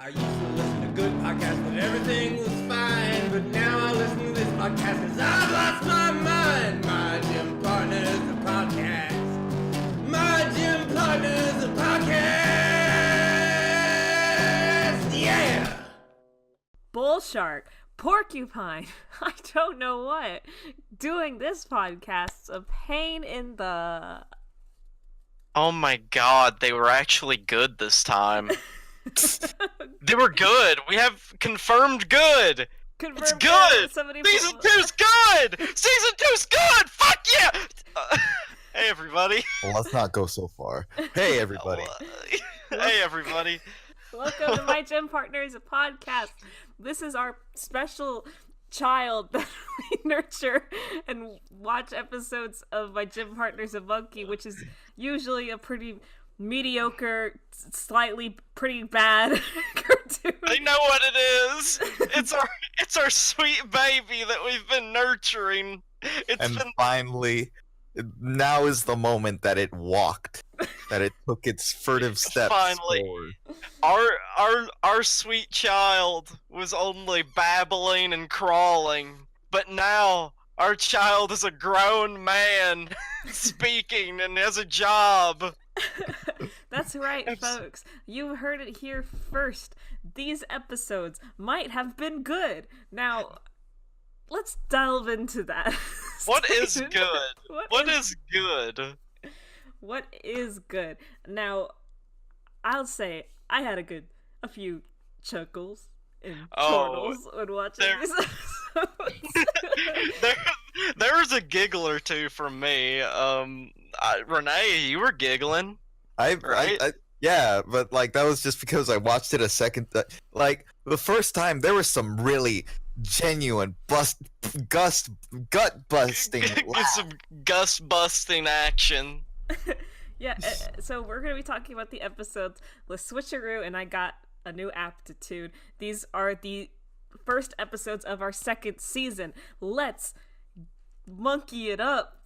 I used to listen to good podcasts when everything was fine, but now I listen to this podcast because I've lost my mind. My gym partner is a podcast. My gym partner is a podcast. Yeah! Bull shark, porcupine, I don't know what. Doing this podcast's a pain in the... Oh my god, they were actually good this time. They were good. We have confirmed good. Confirmed It's good. Somebody Season 2's good. Season 2's good. Fuck yeah. Hey everybody. Well, let's not go so far. Hey everybody. Hey everybody. Welcome to My Gym Partners, a podcast. This is our special child that we nurture and watch episodes of My Gym Partner's a Monkey, which is usually a pretty mediocre, slightly pretty bad cartoon. I know what it is. It's our sweet baby that we've been nurturing. Finally, now is the moment that it walked, that it took its furtive steps Finally. forward. Our sweet child was only babbling and crawling, but now our child is a grown man speaking and has a job. That's right, folks. You heard it here first. These episodes might have been good. Now, let's delve into that. What is good? What is good? What is good? Now, I'll say I had a few chuckles and chortles when watching these episodes. There was a giggle or two from me. Renee, you were giggling. Yeah, but like that was just because I watched it a second. Like the first time, there was some really genuine gut busting. Some gust busting action. Yeah, so we're going to be talking about the episodes with Switcheroo, and I got a new Aptitude. These are the first episodes of our second season. Let's monkey it up.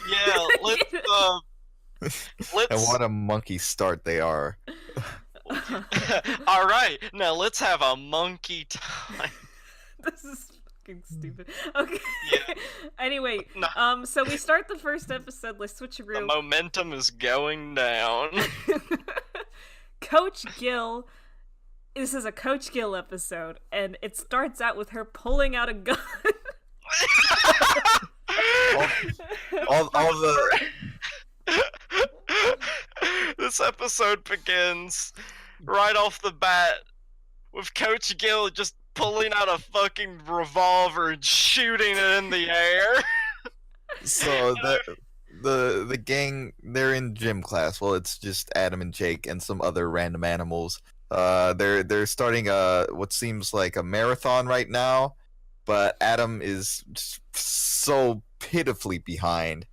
Yeah, let's And what a monkey start they are. All right, now let's have a monkey time. This is fucking stupid. Okay. Yeah. Anyway, No. So we start the first episode with Switcheroo. The momentum is going down. Coach Gill. This is a Coach Gill episode, and it starts out with her pulling out a gun. all the This episode begins right off the bat with Coach Gill just pulling out a fucking revolver and shooting it in the air. So the gang, they're in gym class. Well, it's just Adam and Jake and some other random animals. They're starting what seems like a marathon right now, but Adam is so pitifully behind.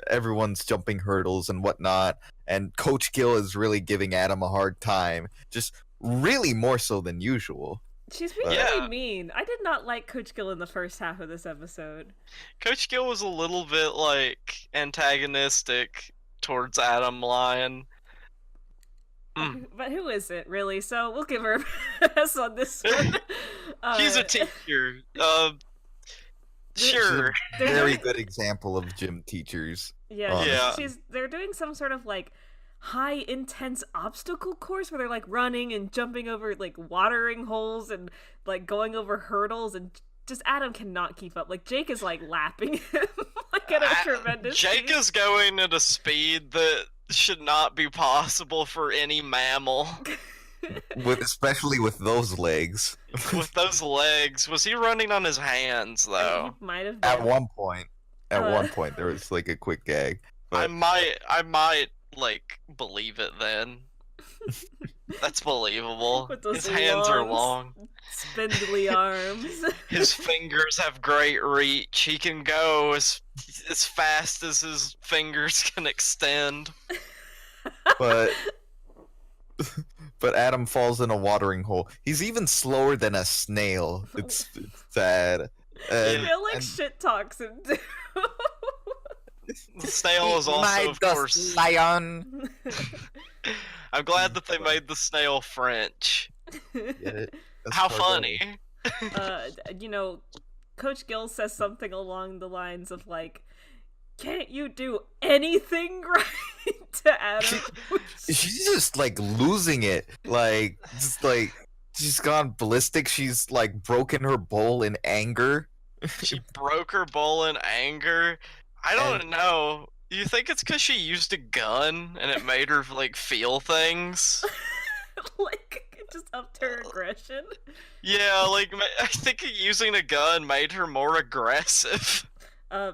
Everyone's jumping hurdles and whatnot, and Coach Gill is really giving Adam a hard time, just really more so than usual. She's being really mean. I did not like Coach Gill in the first half of this episode. Coach Gill was a little bit, like, antagonistic towards Adam Lyon. But who is it, really? So we'll give her a pass on this one. She's a teacher. Sure. Very good example of gym teachers. Yeah. They're doing some sort of, like, high intense obstacle course where they're like running and jumping over like watering holes and like going over hurdles, and just Adam cannot keep up. Like Jake is like lapping him like at a tremendous Jake speed. is going at a speed that should not be possible for any mammal. Especially with those legs. With those legs. Was he running on his hands though? He might have been. At one point there was like a quick gag. But... I might like believe it then. That's believable. His hands are long, spindly arms. His fingers have great reach. He can go as fast as his fingers can extend. But Adam falls in a watering hole. He's even slower than a snail. It's sad. I feel like shit talks him too. The snail is also, of course, lion. I'm glad that they made the snail French. Get it? That's How Fargo. funny. You know, Coach Gill says something along the lines of like, "Can't you do anything right?" to Adam. She's just like losing it. Like, just like she's gone ballistic. She's like broken her bowl in anger. She broke her bowl in anger. I don't know. You think it's because she used a gun and it made her like feel things? Like, it just upped her aggression. Yeah, like I think using a gun made her more aggressive.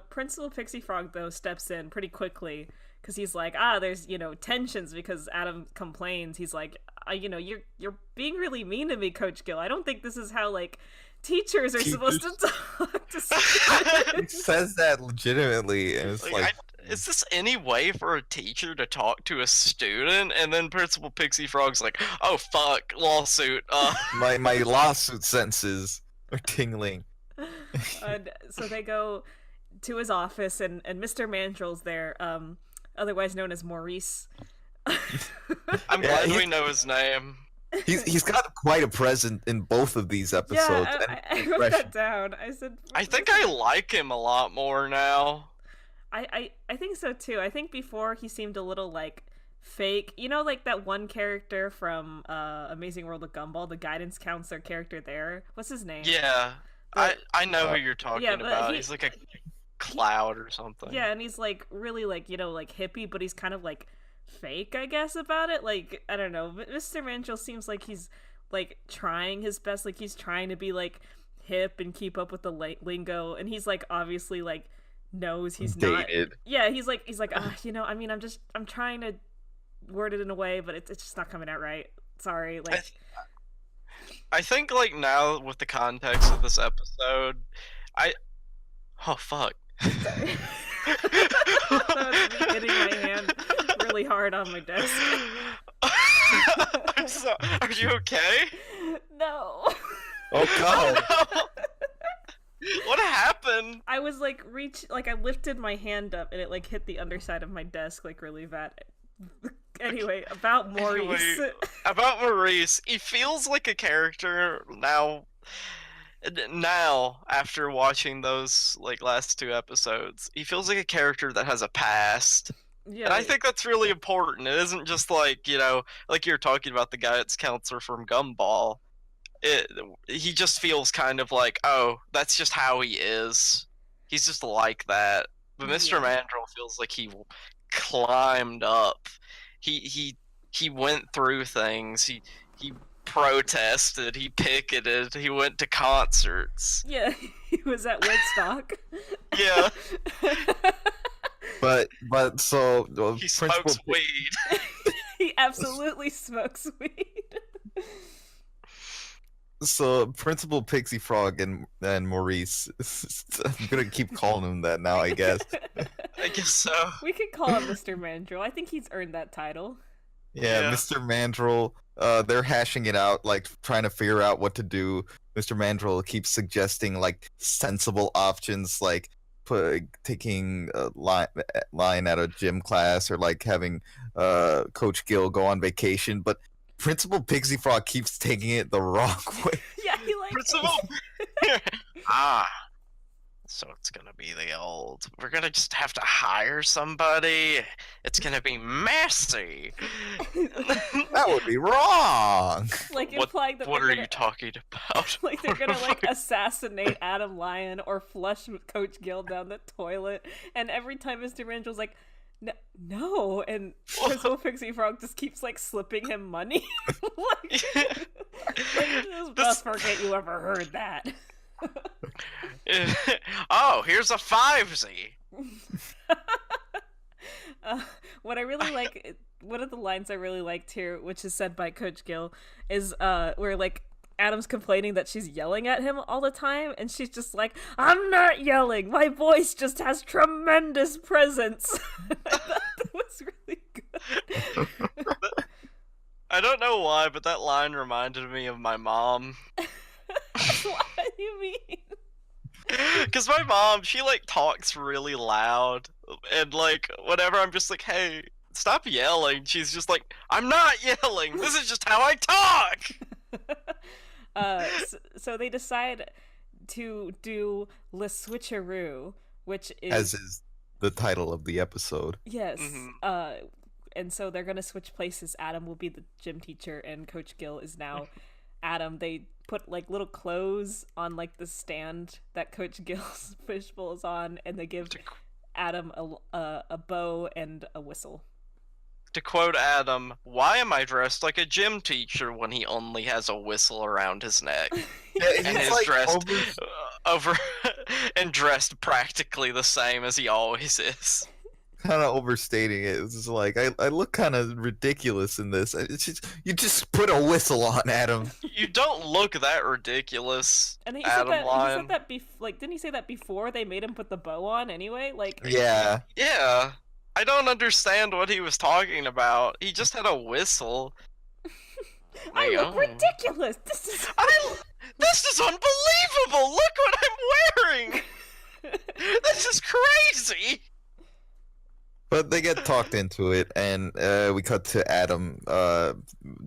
Principal Pixie Frog though steps in pretty quickly because he's like, there's tensions because Adam complains. He's like, you're being really mean to me, Coach Gill. I don't think this is how like teachers are supposed to talk to students. He says that legitimately, and it's like is this any way for a teacher to talk to a student? And then Principal Pixie Frog's like, oh fuck, lawsuit. my lawsuit sentences are tingling. So they go to his office, and Mr. Mandrill's there, otherwise known as Maurice. I'm glad we know his name. He's got quite a presence in both of these episodes. Yeah, I wrote that down. I said, I think I like him a lot more now. I think so too. I think before he seemed a little like fake. You know, like that one character from Amazing World of Gumball, the guidance counselor character there. What's his name? Yeah, But- I know who you're talking about. He's like a cloud or something. Yeah, and he's like really like like hippie, but he's kind of like fake, I guess, about it. Like, I don't know. Mr. Mandrill seems like he's like trying his best. Like he's trying to be like hip and keep up with the lingo, and he's like obviously like knows he's dated. Not. Yeah, he's like I mean, I'm trying to word it in a way, but it's just not coming out right. Sorry, like. I think like now with the context of this episode, oh fuck. Sorry. That was me hitting my hand really hard on my desk. Are you okay? No. Oh god. Oh, no. What happened? I was like I lifted my hand up and it like hit the underside of my desk like really bad. Anyway, about Maurice. About Maurice, he feels like a character now. Now, after watching those like last two episodes, he feels like a character that has a past. Yeah, And I think that's really important. It isn't just like, like you're talking about the guidance counselor from Gumball. He just feels kind of like, oh, that's just how he is. He's just like that. But Mr. Mandrill feels like he climbed up. He went through things. He protested. He picketed. He went to concerts. Yeah, he was at Woodstock. Yeah. But so He smokes weed. He absolutely smokes weed. So Principal Pixie Frog and Maurice, I'm gonna keep calling him that now, I guess. I guess so. We could call him Mr. Mandrill. I think he's earned that title. Yeah, Yeah. Mr. Mandrill, they're hashing it out, like trying to figure out what to do. Mr. Mandrill keeps suggesting like sensible options, like taking a line at a gym class or like having Coach Gill go on vacation, but Principal Pixie Frog keeps taking it the wrong way. Yeah, he like Principal. So it's gonna be the old. We're gonna just have to hire somebody. It's gonna be messy. That would be wrong. like What- implying that What they're are gonna, you talking about? like they're gonna like assassinate Adam Lyon or flush Coach Gill down the toilet, and every time Mr. Mandrill's like, no, and Principal Pixie Frog just keeps like slipping him money. like, this is the best forget you ever heard that. Oh, here's a 5Z. What I really like, one of the lines I really liked here, which is said by Coach Gill, is where like Adam's complaining that she's yelling at him all the time, and she's just like, I'm not yelling, my voice just has tremendous presence. I thought that was really good. I don't know why, but that line reminded me of my mom. What do you mean? Because my mom, she like talks really loud, and like whenever I'm just like, hey, stop yelling, she's just like, I'm not yelling, this is just how I talk. So they decide to do Le Switcheroo, which As is is the title of the episode. yes. Mhm. And so they're gonna switch places. Adam will be the gym teacher, and Coach Gill is now Adam. They put like little clothes on like the stand that Coach Gill's fishbowl is on, and they give Adam a bow and a whistle. To quote Adam, "Why am I dressed like a gym teacher when he only has a whistle around his neck?" Yeah, And he's is like dressed over and dressed practically the same as he always is. kind of overstating it. It's just like I look kind of ridiculous in this. It's just, you just put a whistle on, Adam. You don't look that ridiculous, And he Adam said that Lion. he said that like didn't he say that before they made him put the bow on anyway? Like Yeah. Yeah, I don't understand what he was talking about. He just had a whistle. I Like, look oh. ridiculous. This is unbelievable! Look what I'm wearing! This is crazy! But they get talked into it, and we cut to Adam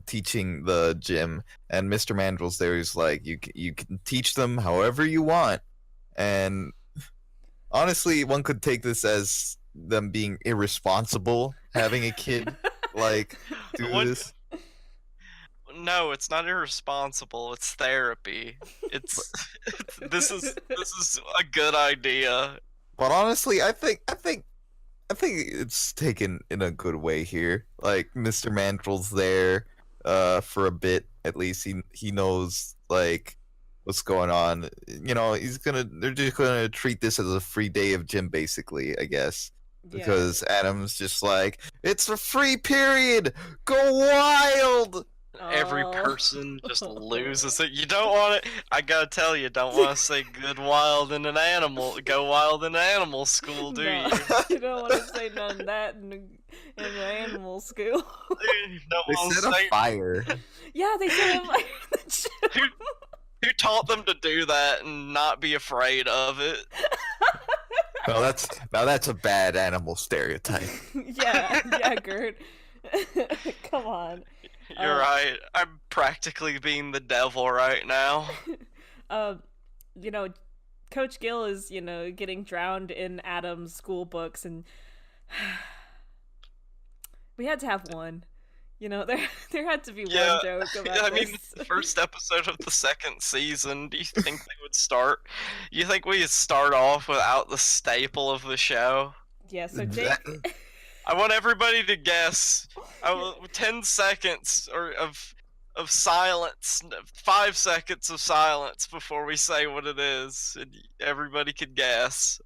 teaching the gym, and Mr. Mandrel's there. He's like, you can teach them however you want, and honestly, one could take this as them being irresponsible, having a kid like do What- this. No, it's not irresponsible. It's therapy. This is a good idea. But honestly, I think it's taken in a good way here. Like Mr. Mandrel's there for a bit at least. He knows like what's going on. You know, they're just gonna treat this as a free day of gym basically, I guess. Because Adam's just like, it's a free period. Go wild. Every Oh. person just loses it. You don't want it. I gotta tell you, don't want to say "good wild" in an animal. Go wild in animal school, do No, you? you don't want to say none of that in animal school. You don't They want to set a say fire. Yeah, they said it like the gym. who taught them to do that and not be afraid of it. Now that's a bad animal stereotype. yeah, Gert. Come on. You're right. I'm practically being the devil right now. You know, Coach Gill is, getting drowned in Adam's school books, and we had to have one. There had to be Yeah, one joke about I this. mean, it's the first episode of the second season. Do you think they would start? You think we'd start off without the staple of the show? Yeah, so Jake. I want everybody to guess. 10 seconds of silence, 5 seconds of silence before we say what it is, and everybody could guess.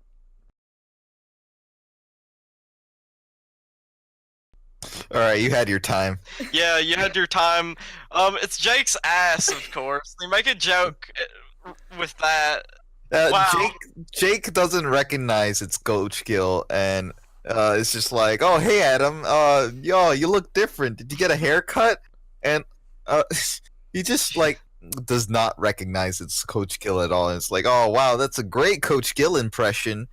All right, you had your time. Yeah, you had your time. It's Jake's ass, of course. They make a joke with that. Wow. Jake doesn't recognize it's Coach Gill, and it's just like, oh hey Adam, yo, you look different. Did you get a haircut? And he just like does not recognize it's Coach Gill at all. And it's like, oh wow, that's a great Coach Gill impression.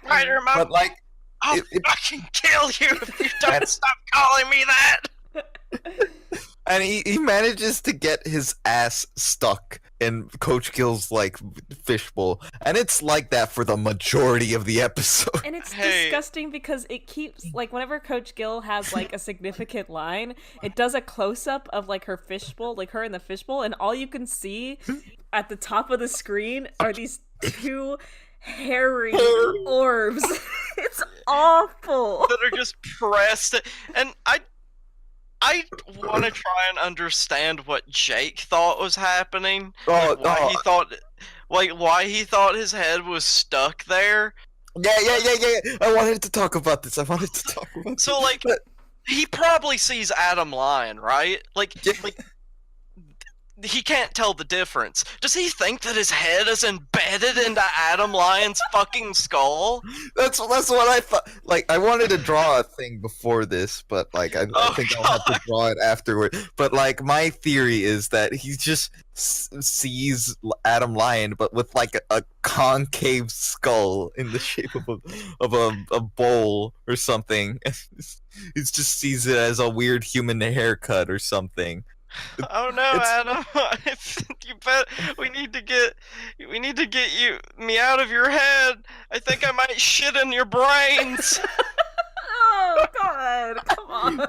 Spider-Man, But like, I'll fucking kill you if you don't stop calling me that! and he manages to get his ass stuck in Coach Gill's like fishbowl, and it's like that for the majority of the episode. And it's Hey. disgusting because it keeps, like, whenever Coach Gill has, like, a significant line, it does a close-up of, like, her fishbowl, like, her in the fishbowl, and all you can see at the top of the screen are these two hairy orbs. It's awful. That are just pressed. And I want to try and understand what Jake thought was happening. Oh, Why he thought his head was stuck there. yeah. I wanted to talk about this. So like, But- he probably sees Adam Lion, right? Like he can't tell the difference. Does he think that his head is embedded into Adam Lyon's fucking skull? That's what I thought. Like, I wanted to draw a thing before this, but like, I Oh, think I'll have to draw it afterward. But like, my theory is that he just sees Adam Lion, but with like a concave skull in the shape of a bowl or something. He just sees it as a weird human haircut or something. Oh no, It's- Adam! You bet. We need to get me out of your head. I think I might shit in your brains. Oh God! Come on.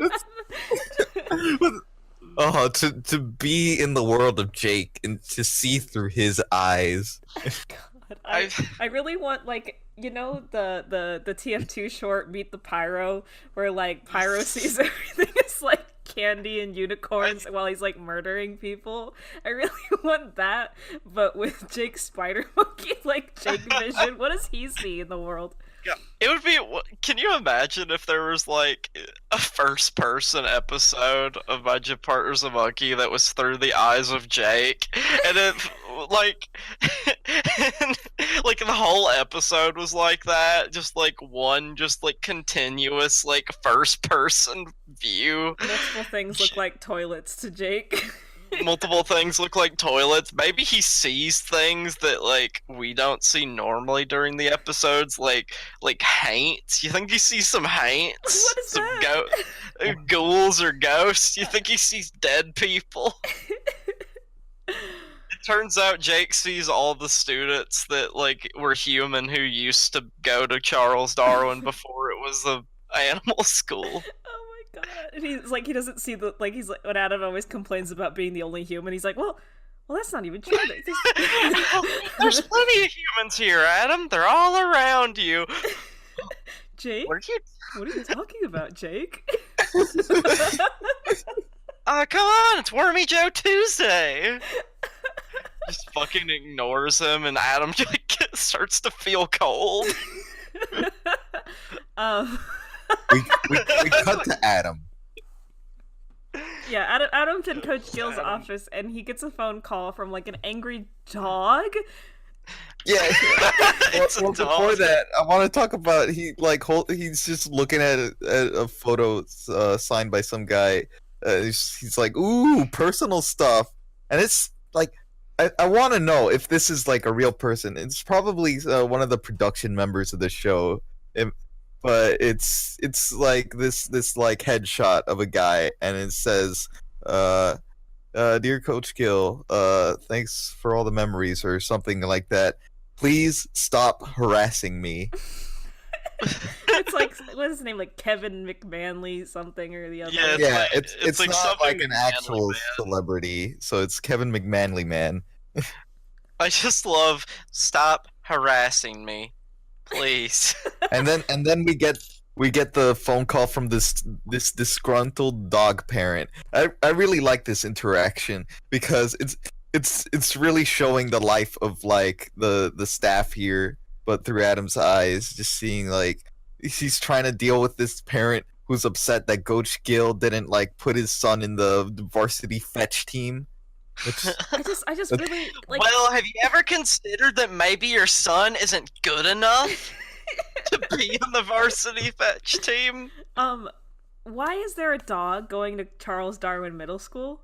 Oh, to be in the world of Jake and to see through his eyes. God, I really want, like, you know, the TF2 short Meet the Pyro, where like Pyro sees everything as like candy and unicorns while he's like murdering people. I really want that, but with Jake Spider Monkey, like Jake Vision. What does he see in the world? Yeah, it would be. Can you imagine if there was like a first-person episode of My Gym Partner's a Monkey that was through the eyes of Jake, and it like, and, like the whole episode was like that, just like one, just like continuous like first-person view. Multiple things look like toilets to Jake. Multiple things look like toilets. Maybe he sees things that like we don't see normally during the episodes, like haints. You think he sees some haints? What is some that? ghouls or ghosts? You think he sees dead people? It turns out Jake sees all the students that like were human who used to go to Charles Darwin before it was a animal school. God. And he's like, he doesn't see the, like, he's like, when Adam always complains about being the only human, he's like, well, that's not even true. There's plenty of humans here, Adam. They're all around you. Jake? What are you talking about, Jake? Come on, it's Wormy Joe Tuesday. Just fucking ignores him, and Adam just starts to feel cold. We cut to Adam. Yeah, Adam's in Coach Gill's office, and he gets a phone call from like an angry dog. Yeah. It's a well, dog. before that, I want to talk about he's just looking at a photo signed by some guy. He's like, ooh, personal stuff, and it's like, I want to know if this is like a real person. It's probably one of the production members of the show. But it's like this like headshot of a guy, and it says, "Dear Coach Gill, thanks for all the memories," or something like that. Please stop harassing me. It's like, what is his name? Like Kevin McManley something or the other. Yeah, It's like not something like an actual McManly Man. celebrity, so it's Kevin McManley Man. I just love stop harassing me, please. And then we get the phone call from this disgruntled dog parent. I really like this interaction because it's really showing the life of like the staff here, but through Adam's eyes, just seeing like he's trying to deal with this parent who's upset that Coach Gill didn't like put his son in the varsity fetch team. Which, I just really like. Well, have you ever considered that maybe your son isn't good enough to be on the varsity fetch team? Why is there a dog going to Charles Darwin Middle School?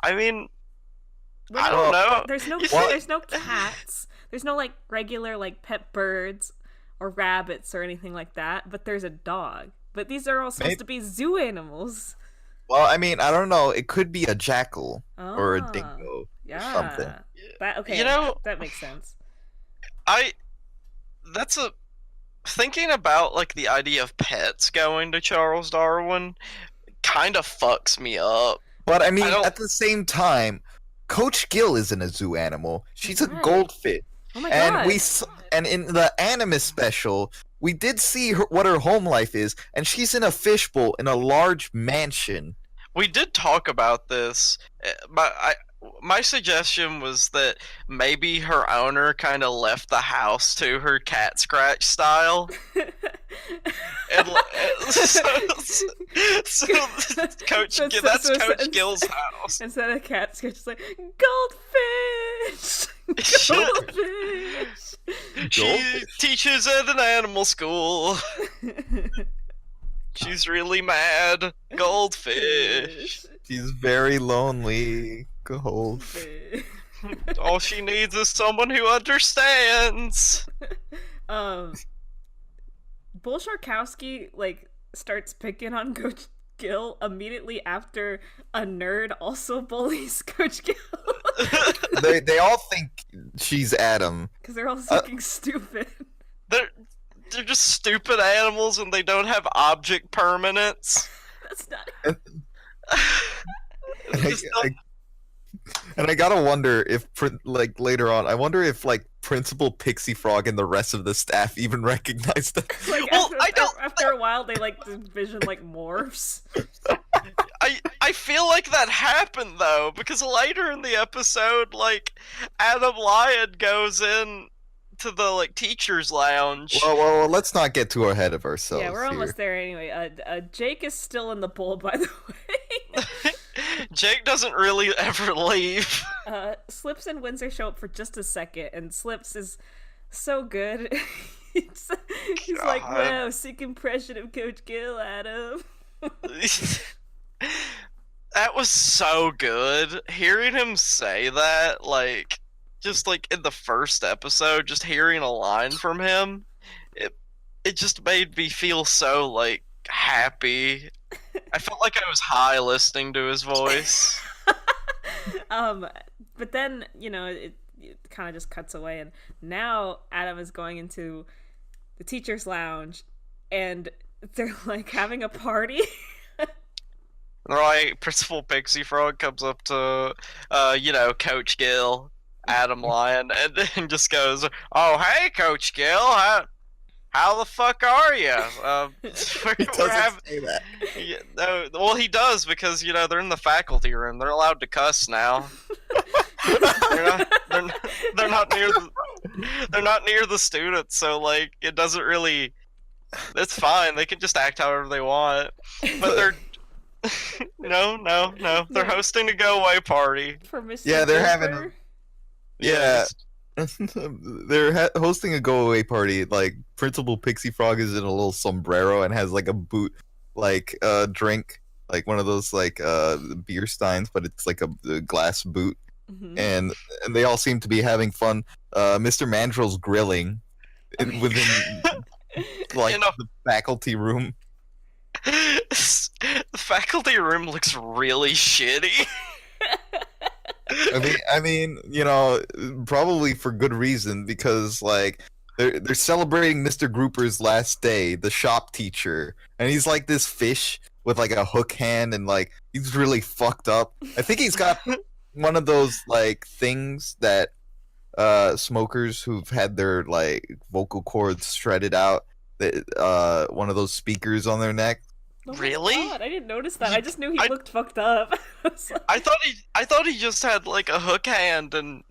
I mean, I don't know. There's no cats. There's no like regular like pet birds or rabbits or anything like that. But there's a dog. But these are all supposed to be zoo animals. well, I mean, I don't know. It could be a jackal or a dingo or something. Okay, You know- that makes sense. Thinking about like the idea of pets going to Charles Darwin kind of fucks me up. But I mean, I don't- at the same time, Coach Gill isn't a zoo animal. She's a Right. goldfish. Oh my And god. and in the Animus special, we did see what her home life is, and she's in a fishbowl in a large mansion. We did talk about this, but my suggestion was that maybe her owner kind of left the house to her cat scratch style. And, so Coach So- Gill, so- that's so- Coach so- Gill's house. Instead of cat sketch, it's like goldfish. Goldfish. She Goldfish. teaches at an animal school. She's really mad. Goldfish. She's very lonely. Gold. All she needs is someone who understands. Bull Sharkowski like starts picking on Coach Gill immediately after a nerd also bullies Coach Gill. They all think she's Adam. Because they're all fucking stupid. They're just stupid animals and they don't have object permanence. That's not. And I gotta wonder if, like, later on, I wonder if, like, Principal Pixie Frog and the rest of the staff even recognize them. Like, Well, after a while, they, like, the vision, like, morphs. I feel like that happened though, because later in the episode, like, Adam Lyon goes in to the, like, teacher's lounge. Well, let's not get too ahead of ourselves. Yeah, we're here. almost there anyway. Jake is still in the bowl, by the way. Jake doesn't really ever leave. Slips and Windsor show up for just a second, and Slips is so good. he's like, wow, sick impression of Coach Gill, Adam. That was so good. Hearing him say that, like, just like in the first episode, just hearing a line from him, it just made me feel so, like, happy. I felt like I was high listening to his voice. But then, you know, it kind of just cuts away, and now Adam is going into the teacher's lounge, and they're, like, having a party. Right, Principal Pixie Frog comes up to, Coach Gill, Adam Lyon, and just goes, "Oh, hey, Coach Gill, how the fuck are you?" He doesn't say that. Yeah, no, well, he does because they're in the faculty room. They're allowed to cuss now. they're not near the students, so like it doesn't really. It's fine. They can just act however they want. But they're no. They're hosting a go-away party. For Mr. Yeah, they're Cooper. having. Yeah. They're hosting a go-away party. Like, Principal Pixie Frog is in a little sombrero and has like a boot, like drink, like one of those like beer steins, but it's like a glass boot. Mm-hmm. And they all seem to be having fun. Mr. Mandrill's grilling within like the faculty room. The faculty room looks really shitty. I mean, probably for good reason, because like they're celebrating Mr. Grouper's last day, the shop teacher, and he's like this fish with like a hook hand, and like he's really fucked up. I think he's got one of those like things that smokers who've had their like vocal cords shredded out, that one of those speakers on their neck. Oh my Really? God, I didn't notice that. I just knew he looked fucked up. I thought he just had like a hook hand and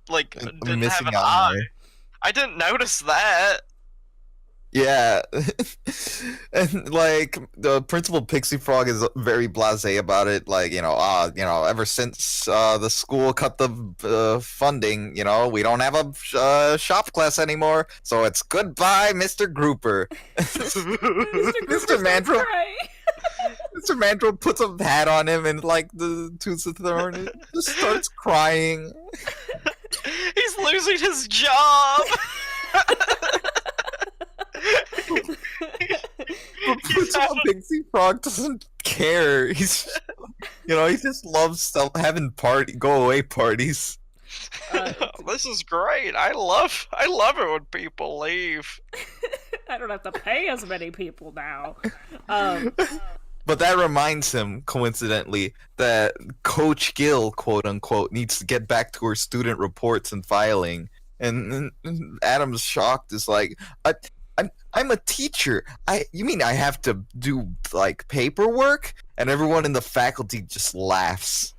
like didn't have missing an eye. eye. I didn't notice that. Yeah, and like the Principal Pixie Frog is very blasé about it. Like, ever since the school cut the funding, we don't have a shop class anymore. So it's goodbye, Mr. Grouper. Mr. Mandrill. Mr. Mandrill puts a hat on him and like the toots the thorn and just starts crying. He's losing his job. But Principal Pixie Frog doesn't care. He's, he just loves having go away parties. This is great. I love it when people leave. I don't have to pay as many people now. But that reminds him, coincidentally, that Coach Gill, quote unquote, needs to get back to her student reports and filing. And Adam's shocked. Is like, I'm a teacher. You mean I have to do like paperwork? And everyone in the faculty just laughs.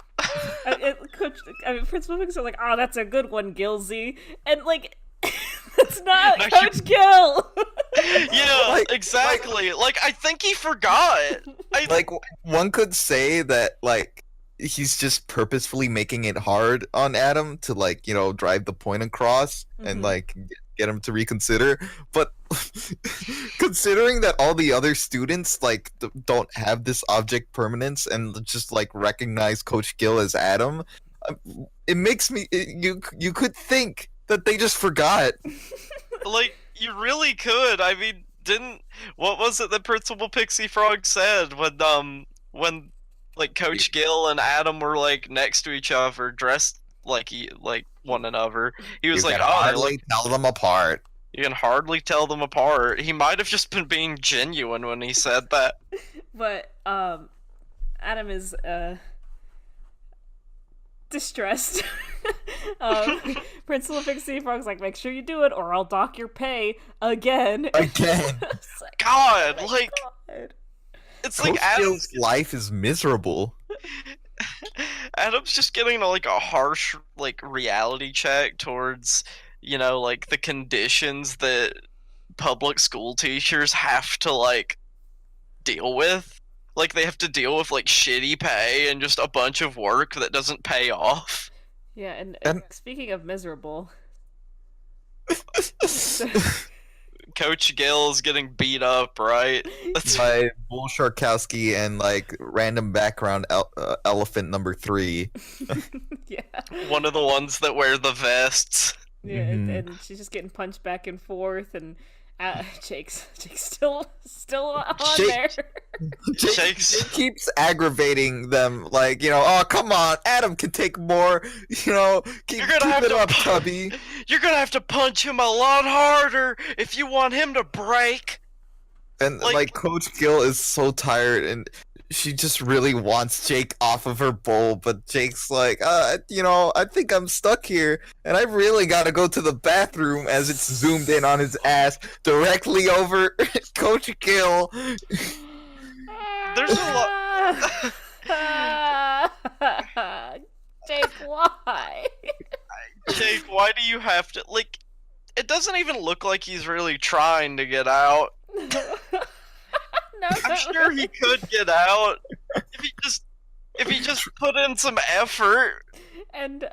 Principal Pixie are like, "Oh, that's a good one, Gilsey," and like, that's not Coach Gill. Yeah, exactly. Like, I think he forgot. Like, one could say that like he's just purposefully making it hard on Adam to like drive the point across and like get him to reconsider. But considering that all the other students like don't have this object permanence and just like recognize Coach Gill as Adam, it makes me you could think that they just forgot. Like, you really could. I mean, What was it that Principal Pixie Frog said when like Coach Gill and Adam were like next to each other, dressed like one another? He was You like, can "Oh, hardly tell them apart." you can hardly tell them apart." He might have just been being genuine when he said that. But Adam is distressed. Principal Pixie Frog's like, make sure you do it or I'll dock your pay again. Again. It's like, God, oh my like God. it's Coach like Adam's Gill's life is miserable. Adam's just getting like a harsh like reality check towards, like the conditions that public school teachers have to like deal with. Like they have to deal with like shitty pay and just a bunch of work that doesn't pay off. Yeah, and And- speaking of miserable, Coach Gill's getting beat up, right? That's By Bull Sharkowski and like random background elephant number 3. yeah, one of the ones that wear the vests. yeah, and she's just getting punched back and forth, and Jake's still on Jake- there. Jake keeps aggravating them, like, oh, come on, Adam can take more, keep You're gonna have it to up, Tubby. You're gonna have to punch him a lot harder if you want him to break. And, like- like, Coach Gill is so tired, and she just really wants Jake off of her bowl, but Jake's like, I think I'm stuck here, and I really gotta go to the bathroom, as it's zoomed in on his ass, directly over Coach Gill. There's a lot. Jake, why? Jake, why do you have to, like, it doesn't even look like he's really trying to get out. No, I'm sure he could get out if he just put in some effort. And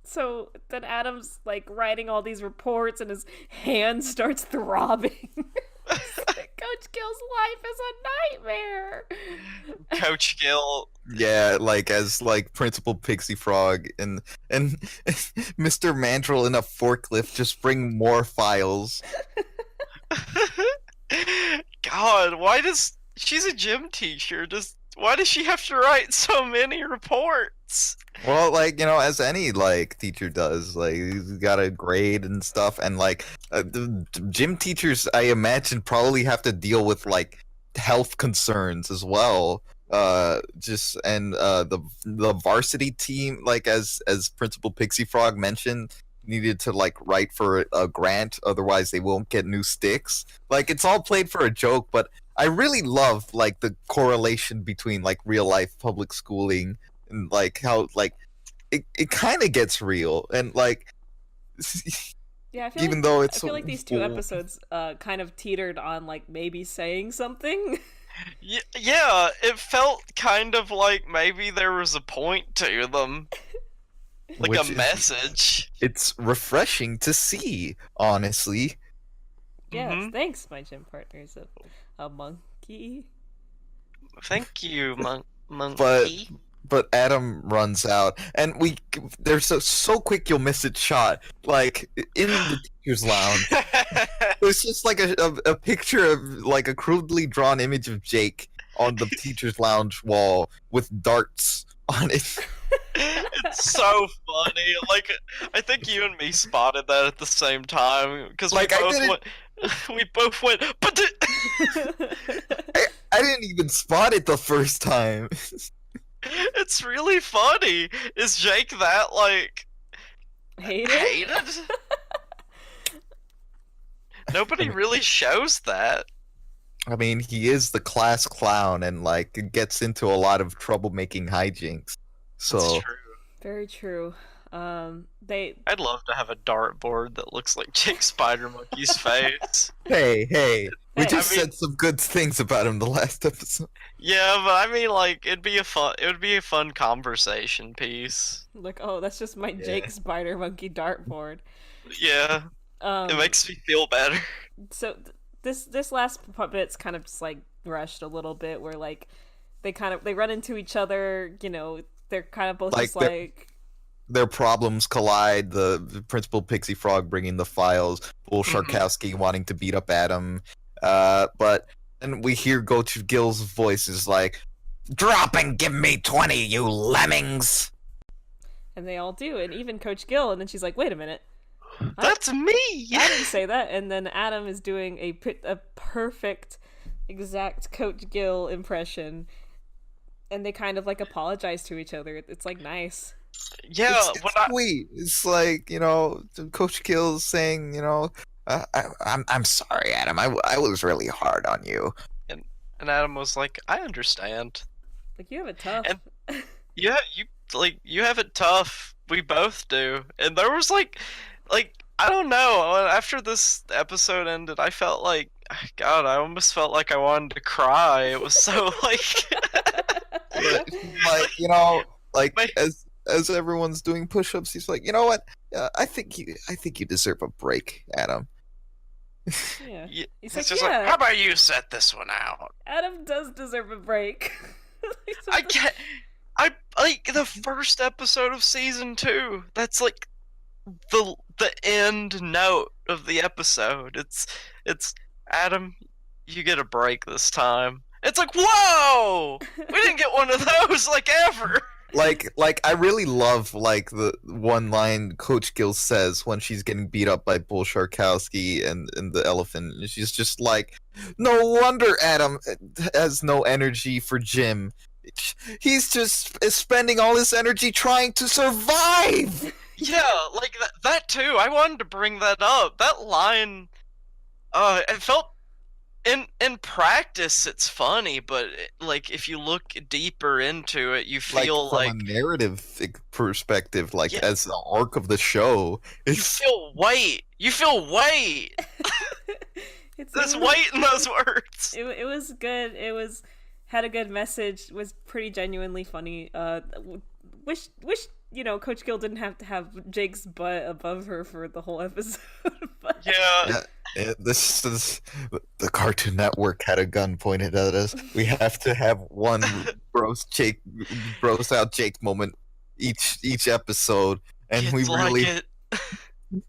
so then Adam's like writing all these reports, and his hand starts throbbing. Coach Gill's life is a nightmare. Coach Gill. Yeah, like, as, like, Principal Pixie Frog and Mr. Mandrill in a forklift just bring more files. God, she's a gym teacher, why does she have to write so many reports? Well, like, as any, like, teacher does, like, he's got a grade and stuff, and, like, the gym teachers, I imagine, probably have to deal with, like, health concerns as well. The varsity team, like, as Principal Pixie Frog mentioned, needed to, like, write for a grant, otherwise they won't get new sticks. Like, it's all played for a joke, but I really love, like, the correlation between, like, real life public schooling and, like, how, like, it kind of gets real, and, like, Yeah, I feel even like, though it's I feel like these two episodes kind of teetered on like maybe saying something. Yeah, it felt kind of like maybe there was a point to them. Like Which a message. It's refreshing to see, honestly. Yes, thanks, my gym partners of a monkey. Thank you, monkey. But Adam runs out, and they're so quick you'll miss its shot. Like, in the teacher's lounge, there's just like a picture of, like, a crudely drawn image of Jake on the teacher's lounge wall with darts on it. It's so funny. Like, I think you and me spotted that at the same time because Like, we both went. But I didn't even spot it the first time. it's really funny. Is Jake that like Hated? Nobody really shows that. I mean, he is the class clown, and, like, gets into a lot of troublemaking hijinks. So. That's true. Very true. I'd love to have a dartboard that looks like Jake Spider Monkey's face. Hey, we just I mean- said some good things about him the last episode. Yeah, but I mean, like, it would be a fun conversation piece. Like, oh, that's just my Jake Spider Monkey dartboard. Yeah, it makes me feel better. So this last bit's kind of just like rushed a little bit, where like they run into each other. They're kind of both Like, just like their problems collide. The Principal Pixie Frog bringing the files, Bull Sharkowski wanting to beat up Adam. But then we hear Coach Gill's voice is like, "Drop and give me 20, you lemmings!" And they all do, and even Coach Gill. And then she's like, "Wait a minute, That's me! I didn't say that." And then Adam is doing a perfect, exact Coach Gill impression, and they kind of like apologize to each other. It's like nice. Yeah, It's sweet. It's like, Coach Gill's saying, I'm sorry, Adam. I was really hard on you. and Adam was like, I understand. Like, you have it tough. And yeah, you have it tough. We both do. And there was like I don't know. After this episode ended, I felt like, God, I almost felt like I wanted to cry. It was so As everyone's doing push-ups, he's like, you know what? I think you deserve a break, Adam. Yeah. He's like, just yeah. like, how about you set this one out? Adam does deserve a break. I can't. I like the first episode of season 2. That's like the end note of the episode. It's Adam, you get a break this time. It's like, whoa! We didn't get one of those like ever. Like I really love like the one line Coach Gill says when she's getting beat up by Bull Sharkowski and the elephant. She's just like, no wonder Adam has no energy for gym. He's just spending all his energy trying to survive. Yeah, like that too. I wanted to bring that up. That line, it felt in practice it's funny, but like if you look deeper into it, you feel like from a narrative perspective, like as the arc of the show, you feel weight. There's weight in those words. It was good. Had a good message. Was pretty genuinely funny. Wish Coach Gill didn't have to have Jake's butt above her for the whole episode. But... Yeah. This is the Cartoon Network had a gun pointed at us. We have to have one gross out Jake moment each episode, and Kids we really like it.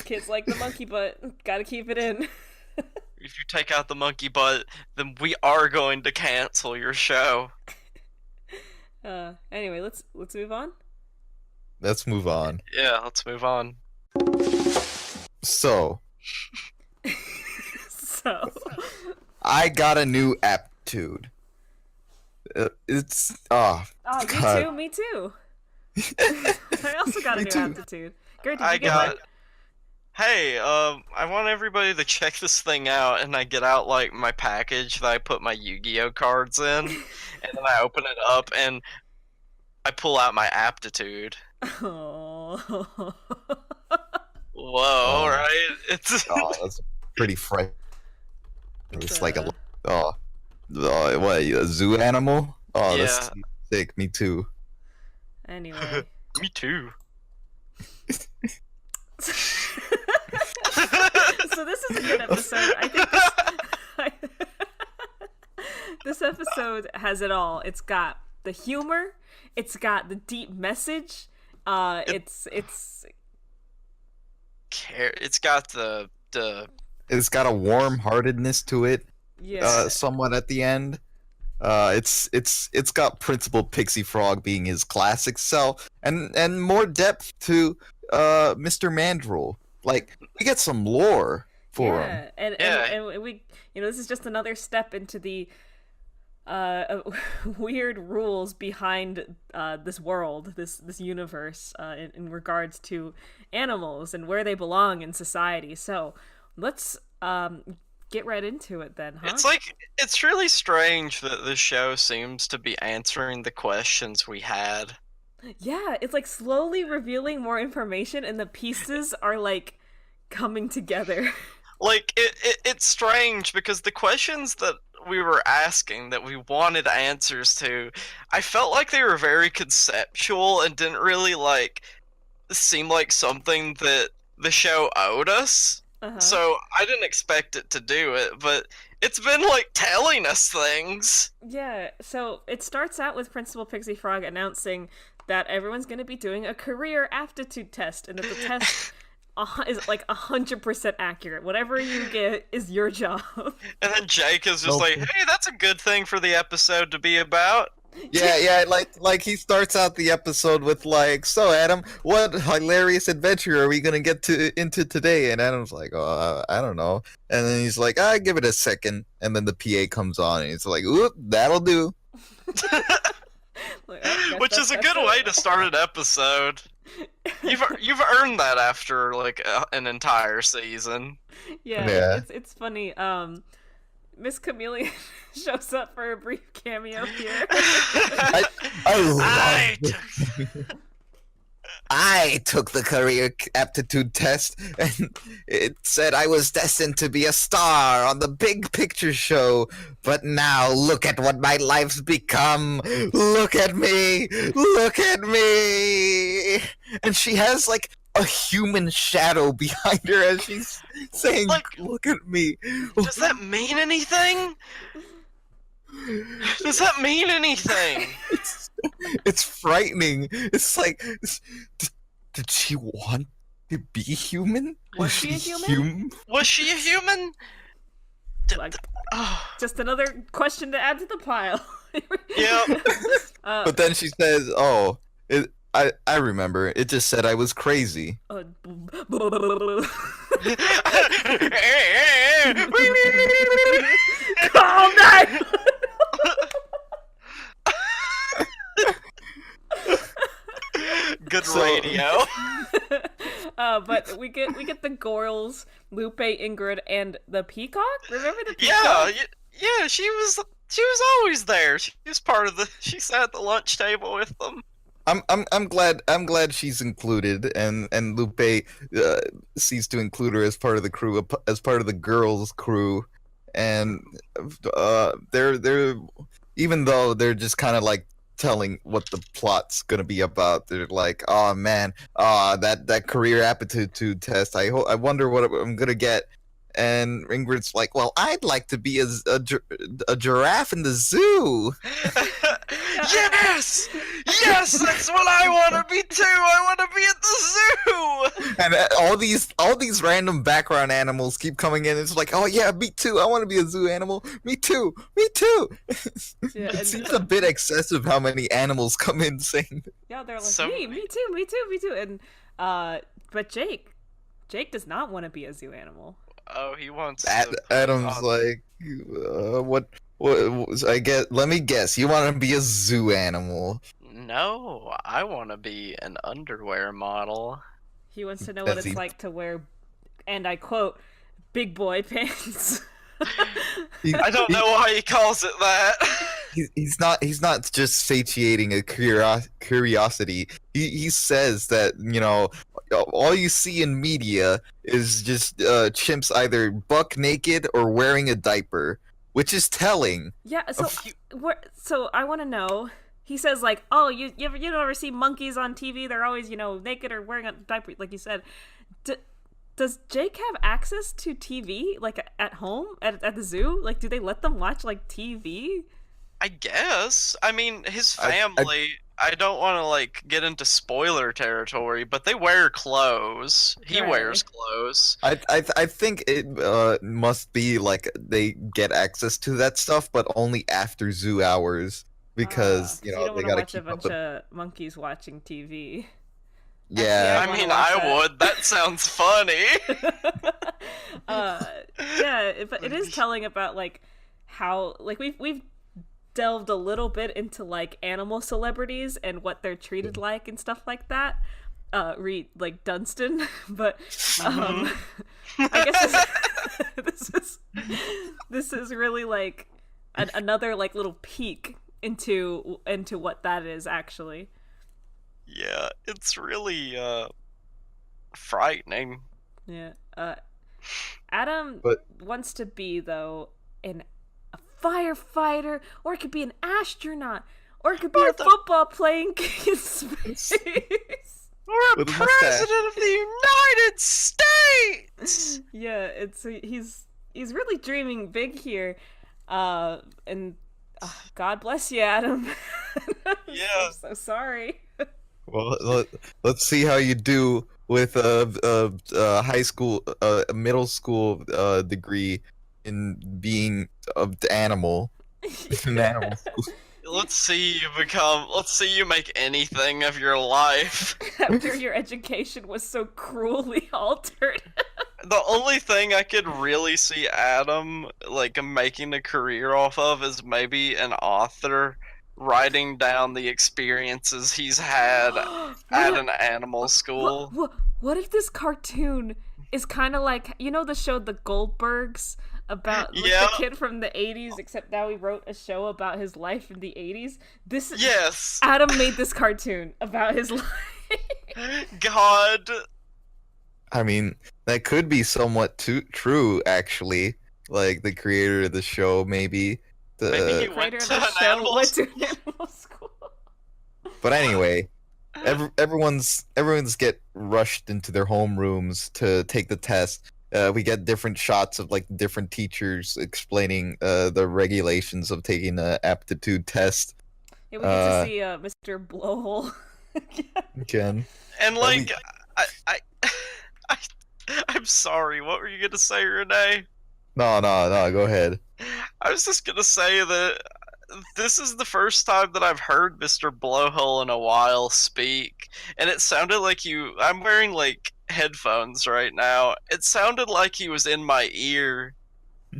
Kids like the monkey butt. Gotta keep it in. If you take out the monkey butt, then we are going to cancel your show. Anyway, let's move on. Let's move on. Yeah, let's move on. So I got a new aptitude. It's me too. I also got a new aptitude. Gert, did you get one? Hey, I want everybody to check this thing out, and I get out like my package that I put my Yu-Gi-Oh cards in, and then I open it up and I pull out my aptitude. Oh. Whoa, right? It's that's pretty fresh. It's like what, a zoo animal? Oh, yeah. That's sick. Me too. Anyway. Me too. So this is a good episode. I think this episode has it all. It's got the humor. It's got the deep message. It's got the It's got a warm-heartedness to it. Yeah. Somewhat at the end. It's got Principal Pixie Frog being his classic self, and more depth to Mr. Mandrill. Like, we get some lore for him. And we, this is just another step into the weird rules behind this world, this universe, in regards to animals and where they belong in society. So let's get right into it then, huh? It's really strange that the show seems to be answering the questions we had. Yeah, it's like slowly revealing more information, and the pieces are like coming together. Like it's strange because the questions that we were asking that we wanted answers to, I felt like they were very conceptual and didn't really like seem like something that the show owed us. Uh-huh. So I didn't expect it to do it, but it's been like telling us things. Yeah, so it starts out with Principal Pixie Frog announcing that everyone's going to be doing a career aptitude test, and that the test is like 100% accurate. Whatever you get is your job. And then Jake is just like, hey, that's a good thing for the episode to be about. Yeah, like he starts out the episode with like, so Adam, what hilarious adventure are we gonna get into today? And Adam's like, oh, I don't know. And then he's like, give it a second. And then the PA comes on, and he's like, oop, that'll do. Which is a good way to start an episode. You've earned that after like an entire season. Yeah. It's funny. Miss Chameleon shows up for a brief cameo here. I took the career aptitude test, and it said I was destined to be a star on the big picture show. But now look at what my life's become. Look at me. Look at me. And she has like a human shadow behind her as she's saying, like, look at me. Does that mean anything? Does that mean anything? It's frightening. It's like, did she want to be human? Was she a human? Was she a human? Just another question to add to the pile. Yeah. But then she says, I remember. It just said I was crazy. Calm down! Good radio. But we get the Gorals, Lupe, Ingrid, and the Peacock. Remember the Peacock? Yeah. She was always there. She was part of the. She sat at the lunch table with them. I'm glad she's included, and Lupe sees to include her as part of the crew, as part of the girls' crew, and they're even though they're just kind of like telling what the plot's gonna be about, they're like, oh man, that career aptitude test. I wonder what I'm gonna get. And Ingrid's like, well, I'd like to be a giraffe in the zoo. Yes, that's what I want to be too. I want to be at the zoo. And all these random background animals keep coming in. It's like, oh yeah, me too. I want to be a zoo animal. Me too. Yeah, it seems a bit excessive how many animals come in saying. Yeah, they're like, me too. And but Jake does not want to be a zoo animal. Oh, he wants. Adam's like, what? Let me guess. You want to be a zoo animal? No, I want to be an underwear model. He wants to know what it's like to wear, and I quote, big boy pants. I don't know why he calls it that. He's not just satiating a curiosity. He says that, you know, all you see in media is just chimps either buck naked or wearing a diaper, which is telling. Yeah, so I want to know. He says like, oh, you don't ever see monkeys on TV? They're always, you know, naked or wearing a diaper, like you said. Does Jake have access to TV, like, at home, at the zoo? Like, do they let them watch, like, TV? I guess. I mean, his family, I don't want to, like, get into spoiler territory, but they wear clothes. He wears clothes. I think it must be, like, they get access to that stuff, but only after zoo hours, because, you know, they gotta keep up with... you don't want to watch a bunch of monkeys watching TV. Yeah, I mean, I would. That sounds funny. Yeah, but it is telling about like how like we've delved a little bit into like animal celebrities and what they're treated like and stuff like that. Read like Dunstan, but I guess this is really like another like little peek into what that is actually. Yeah, it's really frightening. Yeah. Adam wants to be, though, a firefighter, or it could be an astronaut, or it could be a football playing in space. Or a president of the United States! Yeah, he's really dreaming big here. And God bless you, Adam. Yeah. I'm so sorry. Well, let's see how you do with a high school, a middle school degree in being the animal. An animal school. Let's see you make anything of your life. After your education was so cruelly altered. The only thing I could really see Adam like making a career off of is maybe an author writing down the experiences he's had at an animal school. What if this cartoon is kind of like, you know, the show The Goldbergs about like, Yeah. the kid from the 80s, except now he wrote a show about his life in the 80s? This is Yes. Adam made this cartoon about his life. God. I mean, that could be somewhat true, actually. Like the creator of the show, maybe. Maybe he Creator went of to the an show animal went to an animal school. But anyway, everyone's get rushed into their homerooms to take the test. We get different shots of like different teachers explaining the regulations of taking the aptitude test. Yeah, we get to see Mr. Blowhole. Again, And Are like we- I'm sorry, what were you gonna say, Renee? no, go ahead. I was just gonna say that this is the first time that I've heard Mr. Blowhole in a while speak, and it sounded like I'm wearing like headphones right now. It sounded like he was in my ear,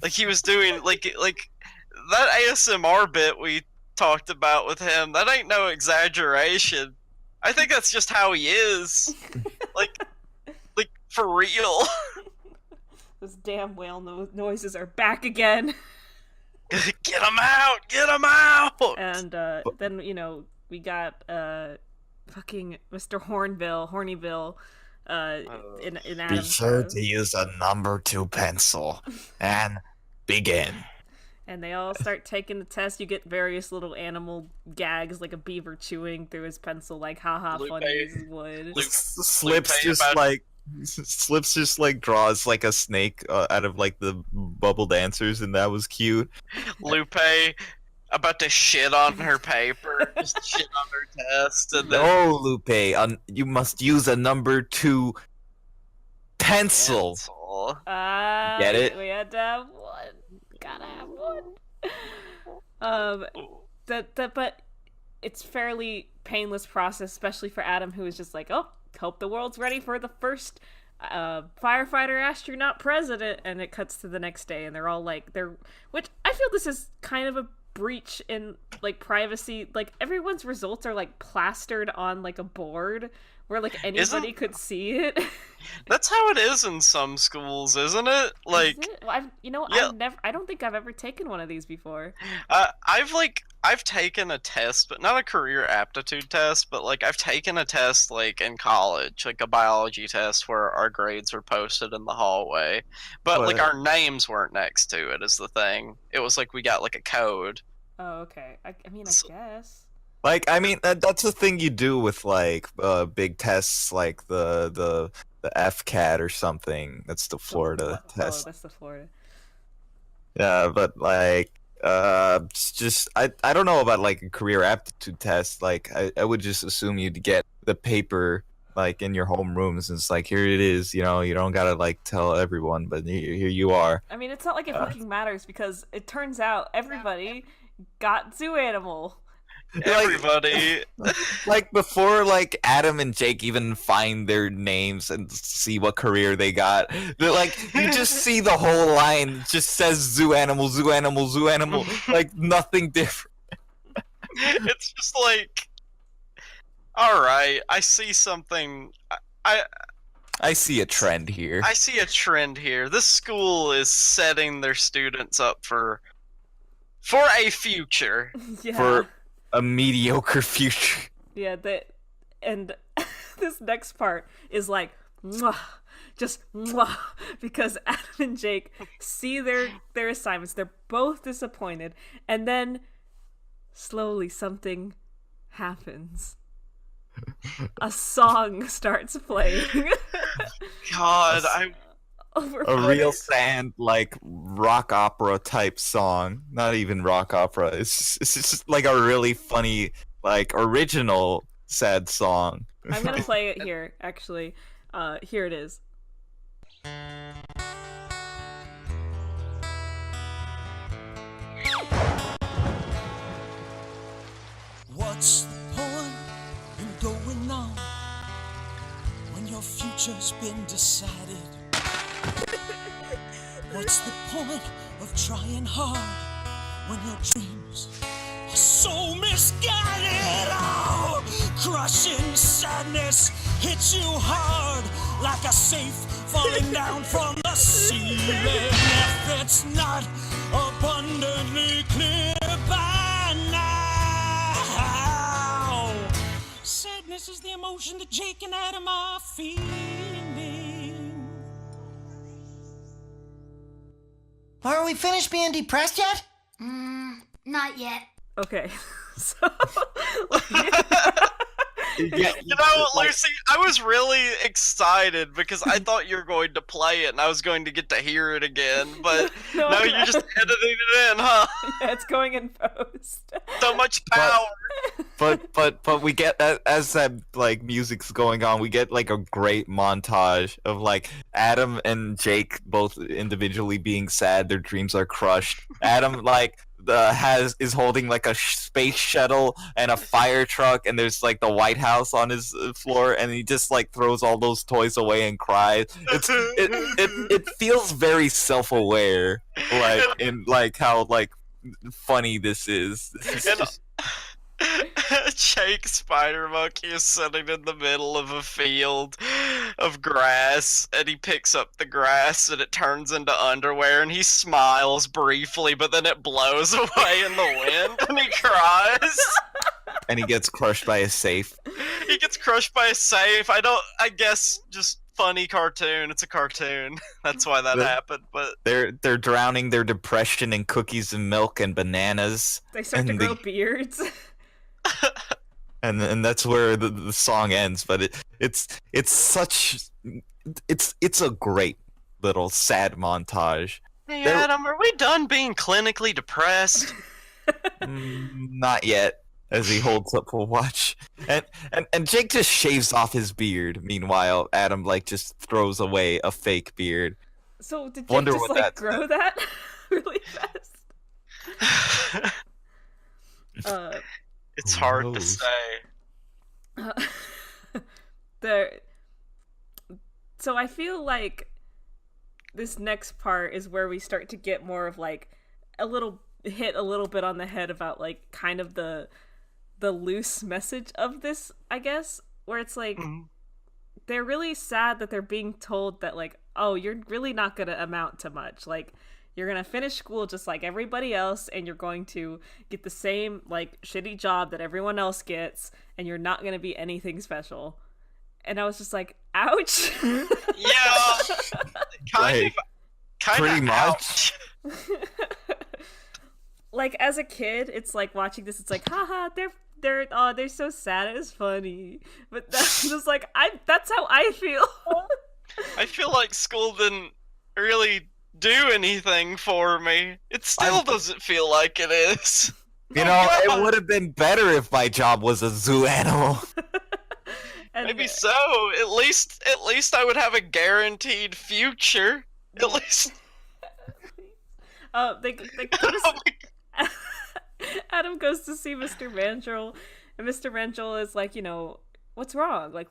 like he was doing like that ASMR bit we talked about with him. That ain't no exaggeration. I think that's just how he is, like for real. Those damn whale noises are back again. Get him out! Get him out! And then, you know, we got fucking Mr. Hornyville, in Adam's use a number 2 pencil and begin. And they all start taking the test. You get various little animal gags, like a beaver chewing through his pencil, like haha, funny as would. Lupe about- Slips just like draws like a snake out of like the bubble dancers, and that was cute. Lupe about to shit on her paper, just shit on her test, and then No, Lupe, you must use a number 2 pencil. Get it? We had to have one. Gotta have one. But it's fairly painless process, especially for Adam, who is just like, oh, hope the world's ready for the first firefighter astronaut president, and it cuts to the next day, and they're all like, which I feel this is kind of a breach in like privacy. Like everyone's results are like plastered on like a board where like anybody could see it. That's how it is in some schools, isn't it? Like, Is it? Well, yeah. I don't think I've ever taken one of these before. I've taken a test, but not a career aptitude test, but like I've taken a test like in college, like a biology test where our grades were posted in the hallway, but like our names weren't next to it is the thing. It was like we got like a code. Oh, okay. I mean, I guess. Like, I mean, that's the thing you do with like big tests, like the FCAT or something. That's the Florida test. Oh, that's the Florida. Yeah, but like, it's just I don't know about like a career aptitude test. Like, I would just assume you'd get the paper like in your homerooms. It's like, here it is. You know, you don't gotta like tell everyone, but here you are. I mean, it's not like it fucking matters because it turns out everybody got zoo animal. Everybody. Like before, like Adam and Jake even find their names and see what career they got. They're like, you just see the whole line. It just says zoo animal, zoo animal, zoo animal. Like nothing different. It's just like, all right, I see something. I see a trend here. I see a trend here. This school is setting their students up for a future. Yeah. For a mediocre future. Yeah, and this next part is like, mwah, just mwah, because Adam and Jake see their assignments. They're both disappointed, and then slowly something happens. A song starts playing. God, A real sand like rock opera type song. Not even rock opera. It's just like a really funny like original sad song. I'm gonna play it here, actually. Here it is. What's the point in going on when your future's been decided? What's the point of trying hard when your dreams are so misguided? Oh, crushing sadness hits you hard like a safe falling down from the ceiling. If it's not abundantly clear by now, sadness is the emotion that Jake and Adam are feeling. Are we finished being depressed yet? Not yet. Okay. So You know, Lucy, I was really excited because I thought you were going to play it and I was going to get to hear it again, but no, you're just editing it in, huh? Yeah, it's going in post. So much power. But we get as that like music's going on, we get like a great montage of like Adam and Jake both individually being sad, their dreams are crushed. Adam like is holding like a space shuttle and a fire truck, and there's like the White House on his floor, and he just like throws all those toys away and cries. It feels very self-aware, like in like how like funny this is. Jake Spider Monkey is sitting in the middle of a field of grass, and he picks up the grass and it turns into underwear, and he smiles briefly, but then it blows away in the wind and he cries. And he gets crushed by a safe. He gets crushed by a safe. I guess just funny cartoon. It's a cartoon. That's why that happened. But they're drowning their depression in cookies and milk and bananas. They start to grow beards. And that's where the song ends, but it's a great little sad montage. Hey Adam, are we done being clinically depressed? Not yet, as he holds up a watch. And Jake just shaves off his beard. Meanwhile, Adam like just throws away a fake beard. So did Jake just like grow that really fast? It's hard to say. So I feel like this next part is where we start to get more of like a little bit on the head about like kind of the loose message of this, I guess, where it's like they're really sad that they're being told that like, oh, you're really not gonna amount to much, like you're gonna finish school just like everybody else, and you're going to get the same like shitty job that everyone else gets, and you're not gonna be anything special. And I was just like, ouch. Yeah, kind of pretty much. Like as a kid, it's like watching this. It's like, haha, they're so sad. It was funny, but that's just like that's how I feel. I feel like school didn't really do anything for me. It still doesn't feel like it is. You know, it would have been better if my job was a zoo animal. Maybe so. At least I would have a guaranteed future. At least. They Adam goes to see Mr. Mandrill, and Mr. Mandrill is like, you know, what's wrong? Like,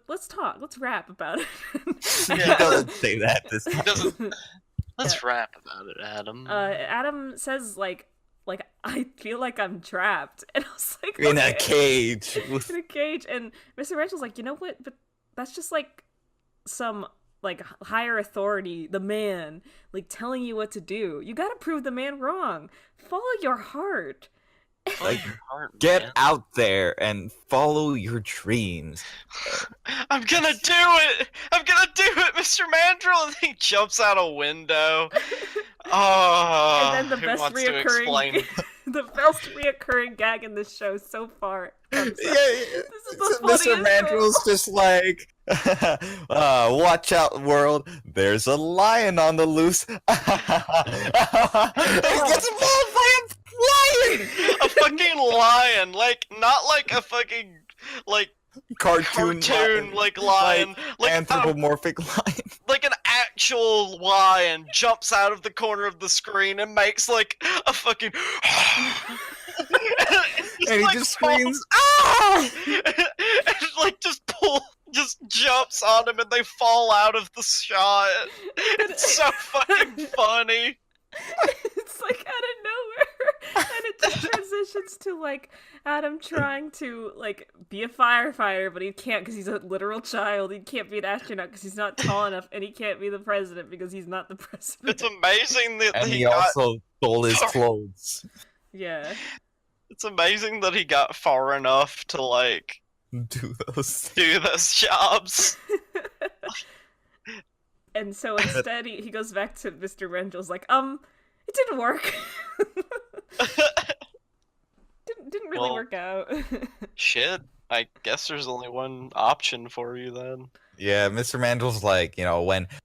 let's talk. Let's rap about it. He doesn't say that this time. Let's rap about it, Adam. Adam says like I feel like I'm trapped, and I was like, in a cage. In a cage, and Mr. Mandrill's like, you know what? But that's just like some like higher authority, the man, like telling you what to do. You gotta prove the man wrong. Follow your heart. Like, get out there and follow your dreams. I'm gonna do it! I'm gonna do it, Mr. Mandrill! And he jumps out a window. Oh, and then the best reoccurring gag in this show so far. This is the Mr. Mandrill's just like, watch out, world. There's a lion on the loose. He gets mauled by a lion! A fucking lion! Like, not like a fucking like cartoon like lion, like anthropomorphic lion. like an actual lion jumps out of the corner of the screen and makes like a fucking And he just screams, "Ah!" and like just jumps on him and they fall out of the shot. It's so fucking funny. It's like out of nowhere, and it just transitions to like Adam trying to like be a firefighter, but he can't because he's a literal child. He can't be an astronaut because he's not tall enough, and he can't be the president because he's not the president. It's amazing that And he got, also stole his clothes. Yeah. it's amazing that he got far enough to like Do those. do those jobs. And so instead, he goes back to Mr. Rengel's like, it didn't work. didn't really Well, work out. Shit, I guess there's only one option for you then. Yeah, Mr. Mandel's like,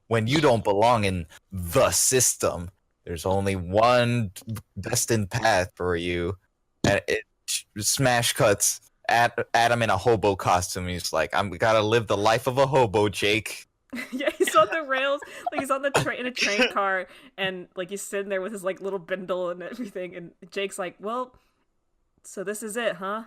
when you don't belong in the system, there's only one destined path for you. And it smash cuts at Adam in a hobo costume. He's like, I'm gotta live the life of a hobo, Jake. Yeah, he's on the rails, like he's on the train in a train car, and like he's sitting there with his like little bindle and everything, and Jake's like, "Well, so this is it, huh?"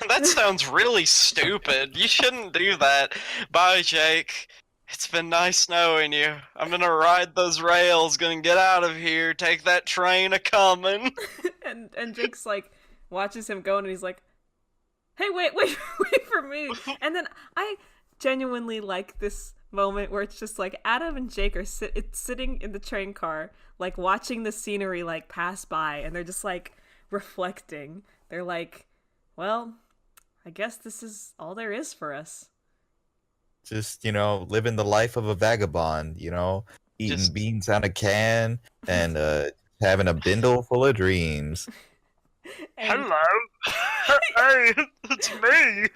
That sounds really stupid. You shouldn't do that. Bye, Jake. It's been nice knowing you. I'm gonna ride those rails, gonna get out of here, take that train a-comin'. And Jake's like, watches him go, and he's like, "Hey, wait for me." And then I genuinely like this moment where it's just like Adam and Jake are sitting in the train car, like watching the scenery like pass by, and they're just like reflecting. They're like, well, I guess this is all there is for us. Just, living the life of a vagabond, eating beans out of a can and having a bindle full of dreams. And Hello. Hey, it's me.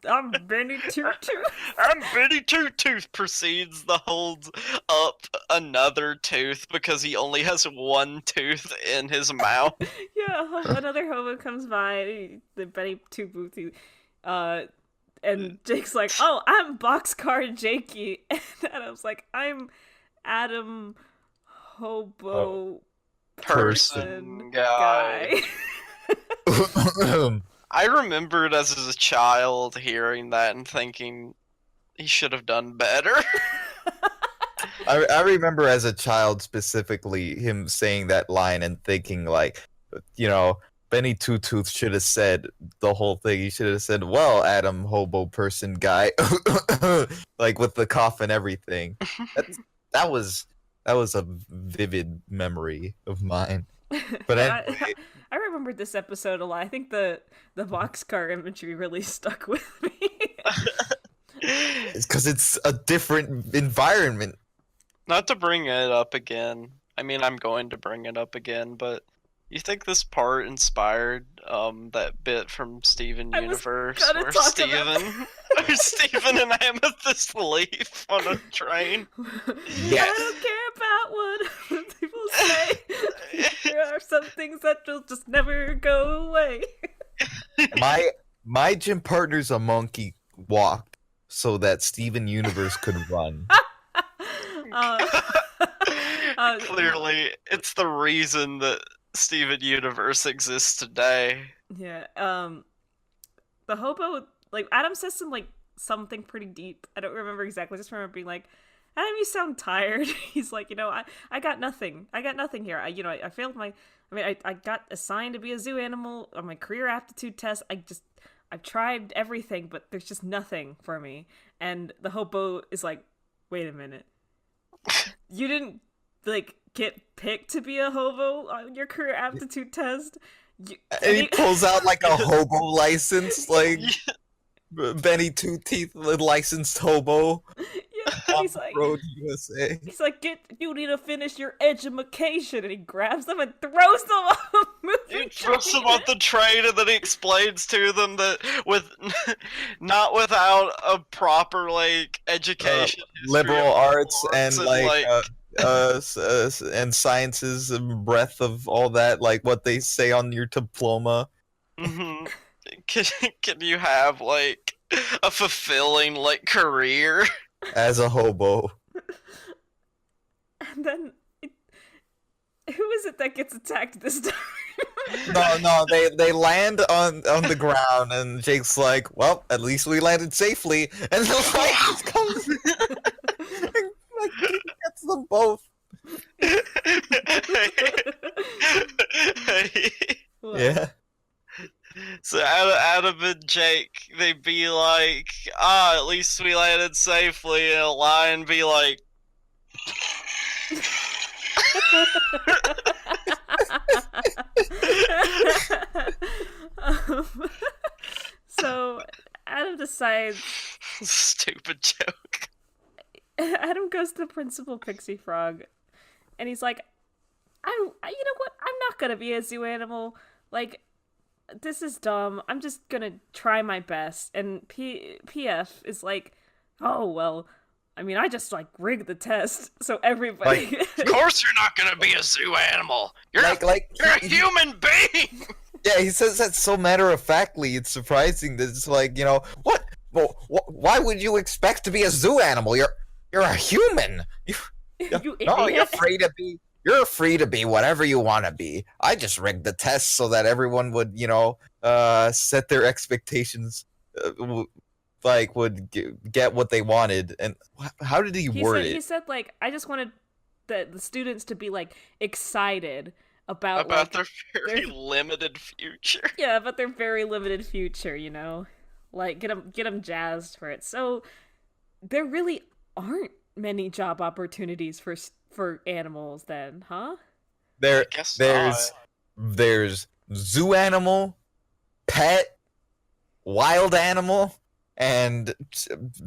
I'm Benny Two Tooth. I'm Benny Two Tooth proceeds to hold up another tooth because he only has one tooth in his mouth. Yeah, another hobo comes by, the Benny Two Booty, and Jake's like, "Oh, I'm Boxcar Jakey," and Adam's like, "I'm Adam Hobo Person guy. I remembered as a child hearing that and thinking he should have done better. I remember as a child specifically him saying that line and thinking like, Benny Two Tooth should have said the whole thing. He should have said, "Well, Adam Hobo Person guy," like with the cough and everything. That was a vivid memory of mine. But anyway. I remembered this episode a lot. I think the boxcar imagery really stuck with me. It's because it's a different environment. Not to bring it up again. I mean, I'm going to bring it up again, but you think this part inspired that bit from Steven Universe where Steven and Amethyst leave on a train? Yes. I don't care about what people say. There are some things that will just never go away. My gym partner's a monkey walked so that Steven Universe could run. Clearly, it's the reason that Steven Universe exists today. Yeah. The hobo, like Adam says something pretty deep. I don't remember exactly. I just remember being like, Adam, you sound tired. He's like, I got nothing. I got nothing here. I failed I got assigned to be a zoo animal on my career aptitude test. I've tried everything, but there's just nothing for me. And the hobo is like, wait a minute. You didn't, get picked to be a hobo on your career aptitude test? And he pulls out, a hobo license, Benny Two Teeth, licensed hobo. Yeah, he's like, Road USA. He's like, you need to finish your education, and he grabs them and throws them off a moving He throws them off the train, and then he explains to them that not without a proper education, liberal arts and and and sciences and breadth of all that, like what they say on your diploma. Mm-hmm. can you have like a fulfilling like career? As a hobo. And then, who is it that gets attacked this time? No, they land on the ground, and Jake's like, "Well, at least we landed safely." And the light just comes, and, like, he gets them both. What? Yeah. So Adam and Jake, they'd be like, at least we landed safely, and a lion be like, So Adam decides. stupid joke. Adam goes to Principal Pixie Frog, and he's like, you know what? I'm not gonna be a zoo animal. Like, this is dumb. I'm just gonna try my best. And PF is like, oh, well, I mean, I just, like, rigged the test, so everybody... Of course you're not gonna be a zoo animal. You're you're a human being. Yeah, he says that so matter-of-factly, it's surprising that it's like, you know, what? Well, why would you expect to be a zoo animal? You're a human. You No, idiot. you're free to be whatever you want to be. I just rigged the test so that everyone would, you know, set their expectations, would get what they wanted. And how did he word it? He said, like, I just wanted the students to be, like, excited about their very limited future. Yeah, about their very limited future, you know? Like, get them jazzed for it. So, there really aren't many job opportunities for animals then, huh? There's zoo animal, pet, wild animal, and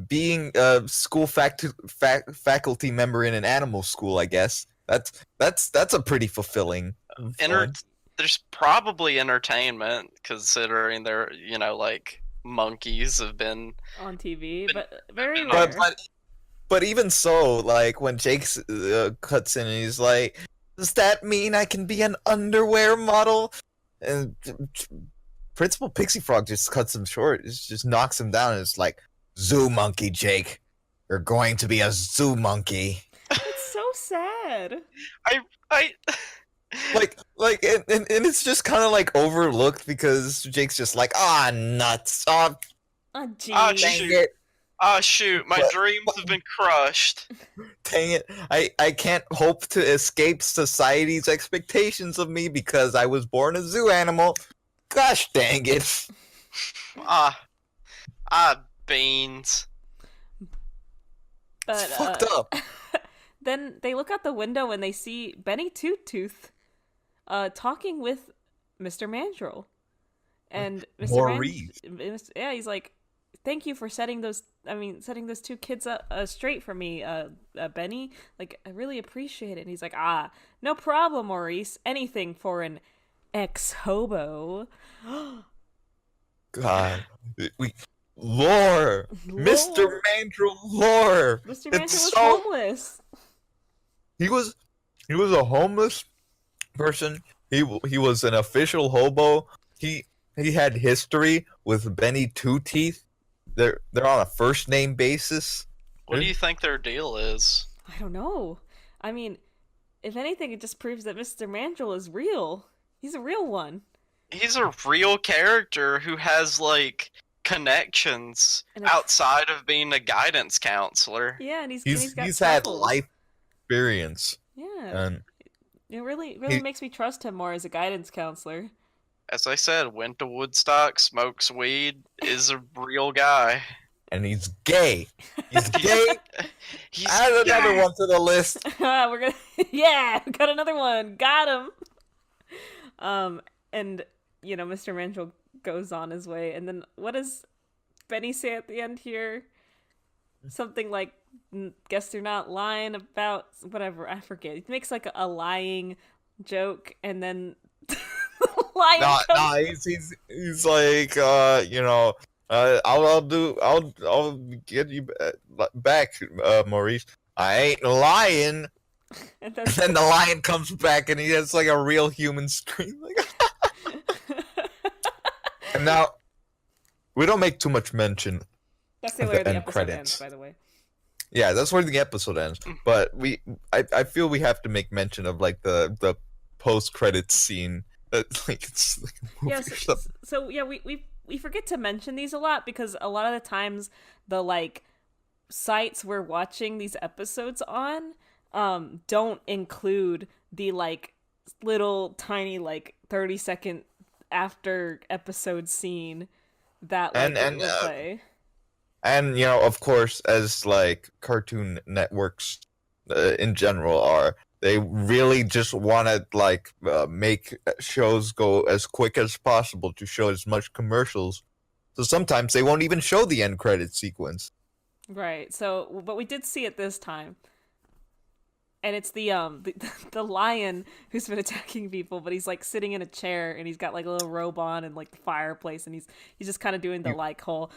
being a school faculty member in an animal school, I guess. That's a pretty fulfilling. There's probably entertainment, considering they're, you know, like, monkeys have been on TV, but very rare. But even so, like, when Jake cuts in and he's like, does that mean I can be an underwear model? And Principal Pixie Frog just cuts him short. It just knocks him down, and it's like, zoo monkey, Jake. You're going to be a zoo monkey. It's so sad. I and it's just kind of like overlooked because Jake's just like, nuts. Oh, geez. Dang it. Shoot, my dreams have been crushed. Dang it. I can't hope to escape society's expectations of me because I was born a zoo animal. Gosh dang it. Beans. But, it's fucked up. Then they look out the window and they see Benny Toot Tooth talking with Mr. Mandrill. And Mr. Maurice. Yeah, he's like, thank you for setting those two kids up straight for me, Benny. Like, I really appreciate it. And he's like, no problem, Maurice. Anything for an ex-hobo. God. Lore. Mr. Mandrill lore. Mr. Mandrill was homeless. He was a homeless person. He was an official hobo. He had history with Benny Two Teeth. They're on a first name basis. What do you think their deal is? I don't know. I mean, if anything, it just proves that Mr. Mandrill is real. He's a real one. He's a real character who has, like, connections outside of being a guidance counselor. Yeah, and he's got had troubles. life experience. Yeah. And it really makes me trust him more as a guidance counselor. As I said, went to Woodstock, smokes weed, is a real guy. And he's gay. He's gay. Add another one to the list. Yeah, we got another one. Got him. And you know, Mr. Mandrill goes on his way, and then what does Benny say at the end here? Something like, guess they're not lying about whatever, I forget. He makes like a lying joke, and then the lion comes. He's like, you know, I'll get you back, Maurice. I ain't lying. And then the lion comes back, and he has like a real human scream, like. And we don't make too much mention. That's the Of way the the end episode credits. ends, by the way. Yeah, that's where the episode ends. But I feel we have to make mention of like the post credits scene. Like it's like a movie Yes. or something. So yeah, we forget to mention these a lot because a lot of the times the like sites we're watching these episodes on don't include the like little tiny like 30-second after episode scene that like And will play. And of course, as like Cartoon Networks in general are, they really just want to like make shows go as quick as possible to show as much commercials. So sometimes they won't even show the end credit sequence. Right. So, but we did see it this time. And it's the lion who's been attacking people, but he's like sitting in a chair and he's got like a little robe on and like the fireplace, and he's just kind of doing the like whole,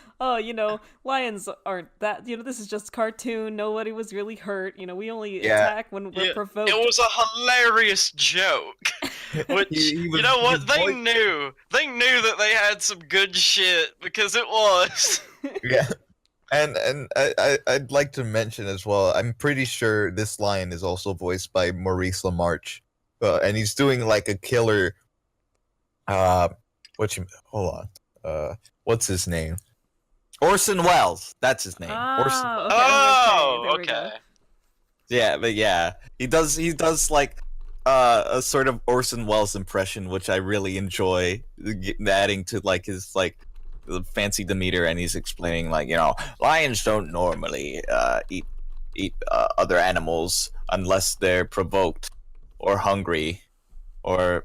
lions aren't that, this is just cartoon, nobody was really hurt, we only attack when we're provoked. It was a hilarious joke. Which He was- you know what? his They voice- knew that they had some good shit because it was. Yeah. And I'd like to mention as well, I'm pretty sure this lion is also voiced by Maurice LaMarche. And he's doing like a killer hold on. What's his name? Orson Welles. That's his name. Orson. Oh, okay. There we go. Yeah, but yeah. He does like a sort of Orson Welles impression, which I really enjoy, adding to like his like the fancy demeanor, and he's explaining like, lions don't normally eat other animals unless they're provoked or hungry or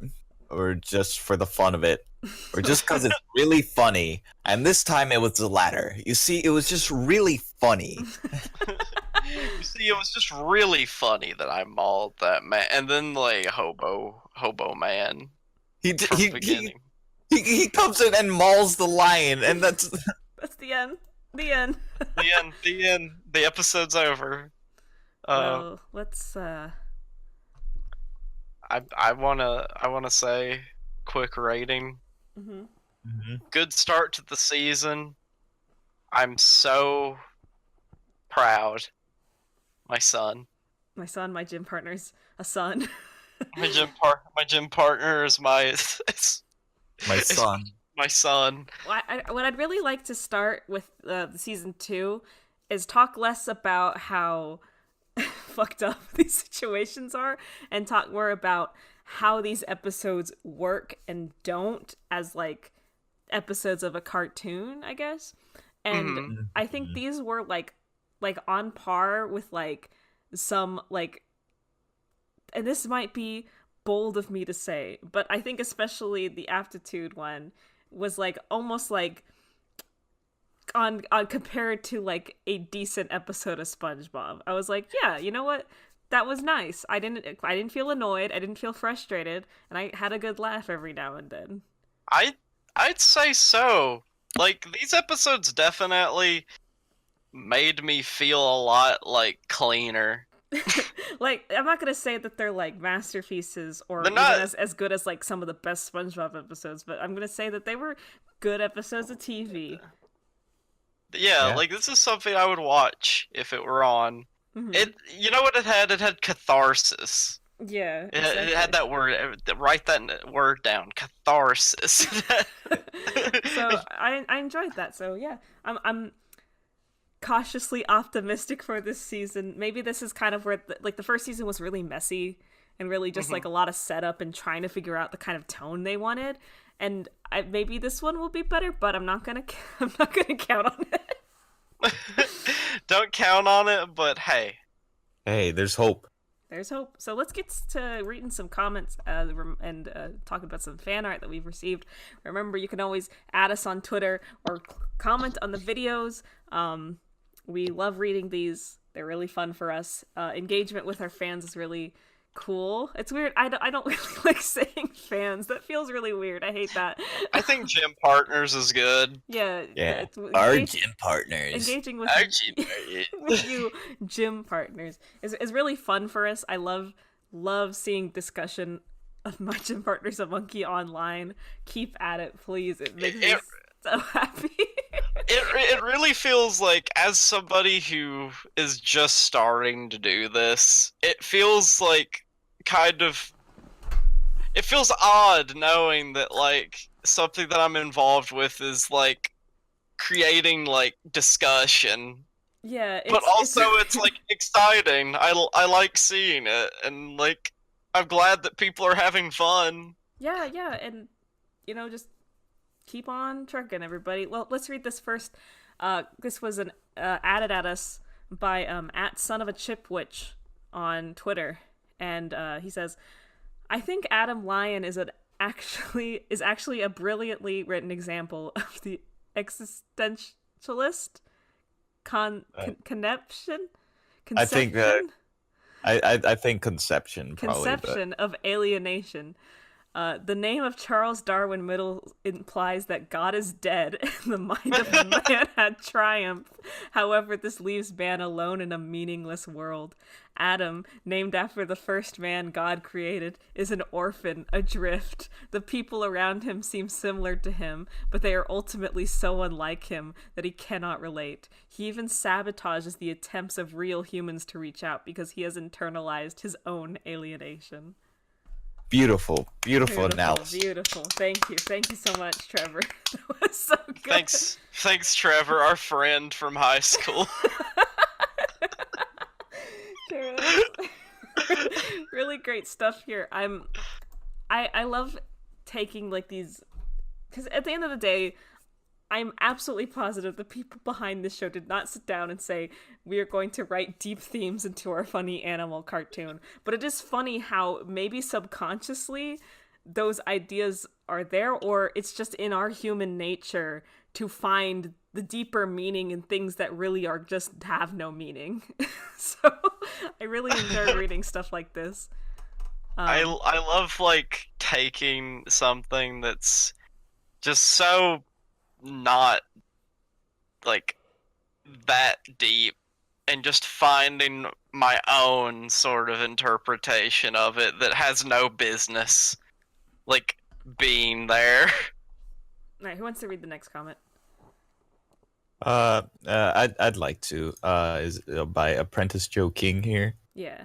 just for the fun of it or just because it's really funny. And this time it was the latter. You see, it was just really funny. You see, it was just really funny that I mauled that man, and then like hobo man. He From the he, beginning. he comes in and mauls the lion, and that's That's the end. The end. The end. The episode's over. Well, let's I wanna say quick rating. Good start to the season. I'm so proud. My son. my gym partner's a son. My gym partner is my my son. my son. What I'd really like to start with the season 2 is talk less about how fucked up these situations are and talk more about how these episodes work and don't as like episodes of a cartoon, I guess. And I think these were like on par with like some like, and this might be bold of me to say, but I think especially the Aptitude one was like almost like on compared to like a decent episode of SpongeBob. I was like, yeah, you know what? That was nice. I didn't feel annoyed. I didn't feel frustrated, and I had a good laugh every now and then. I'd say so. Like, these episodes definitely made me feel a lot like cleaner. Like, I'm not gonna say that they're like masterpieces or They're even not- as good as like some of the best SpongeBob episodes, but I'm gonna say that they were good episodes of TV. Yeah, like this is something I would watch if it were on. Mhm. It, you know what it had? It had catharsis. Yeah, It had that word. Write that word down. Catharsis. So I enjoyed that. So yeah, I'm cautiously optimistic for this season. Maybe this is kind of where the first season was really messy and really just like a lot of setup and trying to figure out the kind of tone they wanted. And maybe this one will be better, but I'm not gonna count on it. Don't count on it, but hey. Hey, there's hope. There's hope. So let's get to reading some comments and talking about some fan art that we've received. Remember, you can always add us on Twitter or comment on the videos. We love reading these. They're really fun for us. Engagement with our fans is really cool. It's weird. I don't really like saying fans. That feels really weird. I hate that. I think gym partners is good. Yeah. Our gym partners. Engaging with Our gym partners. with you gym partners is really fun for us. I love seeing discussion of my gym partners a monkey online. Keep at it, please. It makes me so happy. It really feels like, as somebody who is just starting to do this, it feels like it feels odd knowing that like something that I'm involved with is like creating like discussion. Yeah, But also it's like exciting. I like seeing it, and like I'm glad that people are having fun. yeah, yeah, and just keep on trucking, everybody. Well, let's read this first. This was an added at us by at son of a chipwitch on Twitter, and he says, "I think Adam Lyon is actually a brilliantly written example of the existentialist conception. I think I think conception probably. Conception of alienation. The name of Charles Darwin Middle implies that God is dead and the mind of man had triumphed. However, this leaves man alone in a meaningless world. Adam, named after the first man God created, is an orphan, adrift. The people around him seem similar to him, but they are ultimately so unlike him that he cannot relate. He even sabotages the attempts of real humans to reach out because he has internalized his own alienation." Beautiful analysis. Beautiful. Thank you so much, Trevor. That was so good. Thanks, Trevor, our friend from high school. Trevor, really great stuff here. I love taking like these, because at the end of the day, I'm absolutely positive the people behind this show did not sit down and say, we are going to write deep themes into our funny animal cartoon. But it is funny how maybe subconsciously those ideas are there, or it's just in our human nature to find the deeper meaning in things that really are just have no meaning. So I really enjoy reading stuff like this. I love like taking something that's just so not like that deep and just finding my own sort of interpretation of it that has no business like being there. All right, who wants to read the next comment? I'd like to. Is by Apprentice Joe King here. Yeah.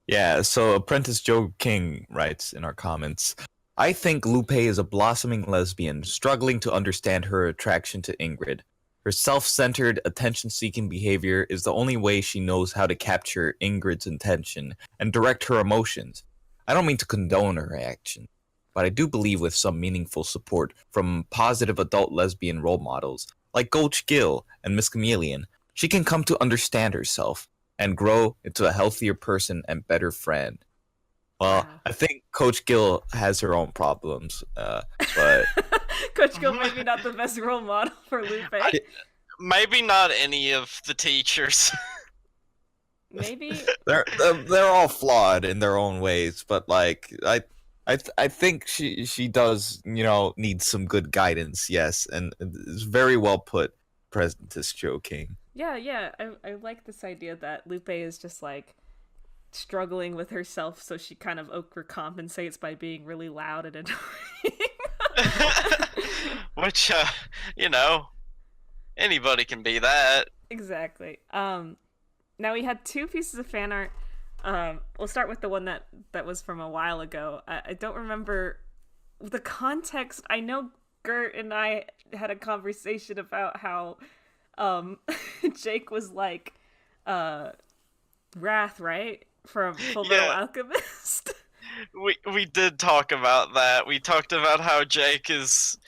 Yeah, so Apprentice Joe King writes in our comments, "I think Lupe is a blossoming lesbian, struggling to understand her attraction to Ingrid. Her self-centered, attention-seeking behavior is the only way she knows how to capture Ingrid's attention and direct her emotions. I don't mean to condone her action, but I do believe with some meaningful support from positive adult lesbian role models, like Coach Gill and Miss Chameleon, she can come to understand herself and grow into a healthier person and better friend." Well, Wow. I think Coach Gill has her own problems, but Coach Gill maybe not the best role model for Lupe. Maybe not any of the teachers. Maybe. they're all flawed in their own ways. But like, I think she does need some good guidance. Yes, and it's very well put, President Joe King. Yeah. I like this idea that Lupe is just like struggling with herself, so she kind of overcompensates by being really loud and annoying. Which, anybody can be that. Exactly. Now we had two pieces of fan art. We'll start with the one that was from a while ago. I don't remember the context. I know Gert and I had a conversation about how Jake was like Wrath, right? From Full Metal Alchemist. We did talk about that. We talked about how Jake is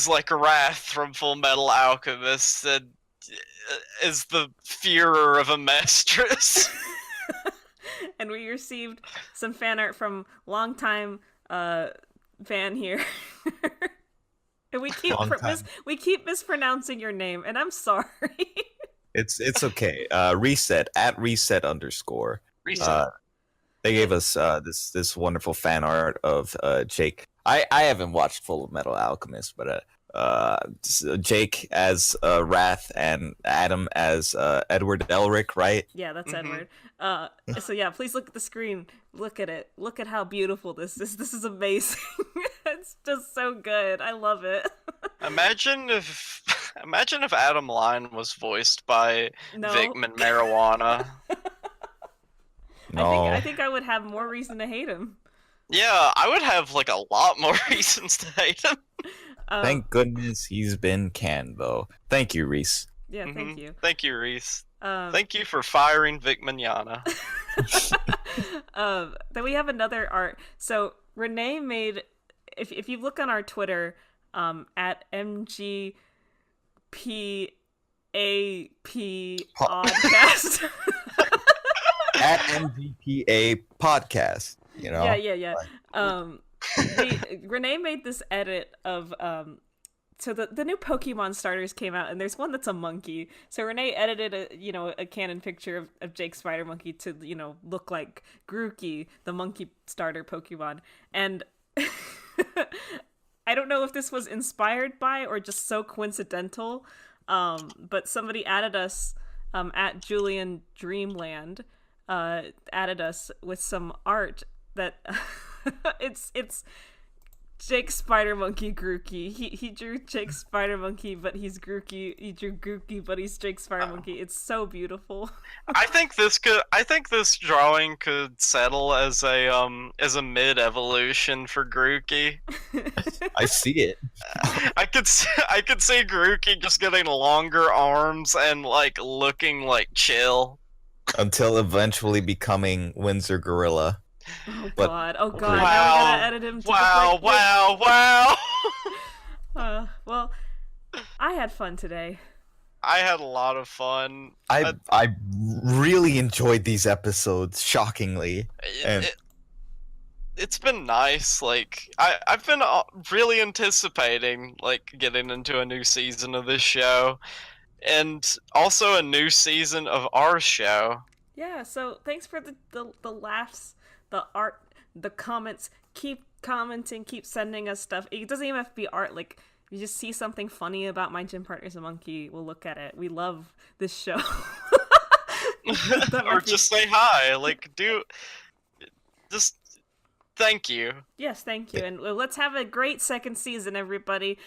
like Wrath from Full Metal Alchemist and is the Führer of a mistress. And we received some fan art from longtime fan here. And we keep mispronouncing your name, and I'm sorry. It's okay. Reset @ reset_. Reset. They gave us this wonderful fan art of Jake. I haven't watched Full Metal Alchemist, but Jake as Wrath and Adam as Edward Elric, right? Yeah, that's Edward. So yeah, please look at the screen. Look at it. Look at how beautiful this is. This is amazing. It's just so good. I love it. Imagine if Imagine if Adam Line was voiced by No. Vickman Marijuana. No. I think I would have more reason to hate him. Yeah, I would have like a lot more reasons to hate him. Thank goodness he's been canned, though. Thank you, Reese. Yeah, thank you. Thank you, Reese. Um, Thank you for firing Vic Mignogna. Then we have another art. So Renee made, if you look on our Twitter, at MGPAP podcast. At MVPA podcast, you know? Yeah. Renee made this edit of so the new Pokemon starters came out, and there's one that's a monkey. So Renee edited a canon picture of Jake Spider Monkey to look like Grookey, the monkey starter Pokemon. And I don't know if this was inspired by or just so coincidental, but somebody added us at Julian Dreamland, added us with some art that it's Jake Spider Monkey Grookey. He drew Jake Spider Monkey, but he's Grookey. He drew Grookey, but he's Jake Spider Monkey. It's so beautiful. I think this drawing could settle as a mid evolution for Grookey. I see it. I could see Grookey just getting longer arms and like looking like chill. Until eventually becoming Windsor Gorilla. Oh But- god! Oh god! Wow. Now we gotta edit him. To Wow! look like... Wow! Well, I had fun today. I had a lot of fun. I really enjoyed these episodes, shockingly. And- It's been nice. Like I've been really anticipating like getting into a new season of this show, and also a new season of our show. Yeah. So thanks for the laughs, the art, the comments. Keep commenting. Keep sending us stuff. It doesn't even have to be art. Like, if you just see something funny about My Gym Partner's a Monkey, we'll look at it. We love this show. Or just say hi. Like, just thank you. Yes, thank you. And let's have a great second season, everybody.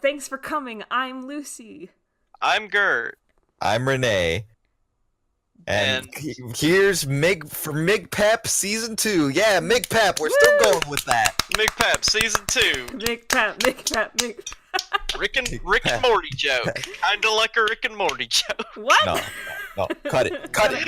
Thanks for coming. I'm Lucy. I'm Gert. I'm Renee. And here's Mig for Mig Pep Season 2. Yeah, Mig Pep, we're still going with that. McPep Season 2. Mick Pap. Rick and Morty joke. Kinda like a Rick and Morty joke. What? No, cut it. Cut it.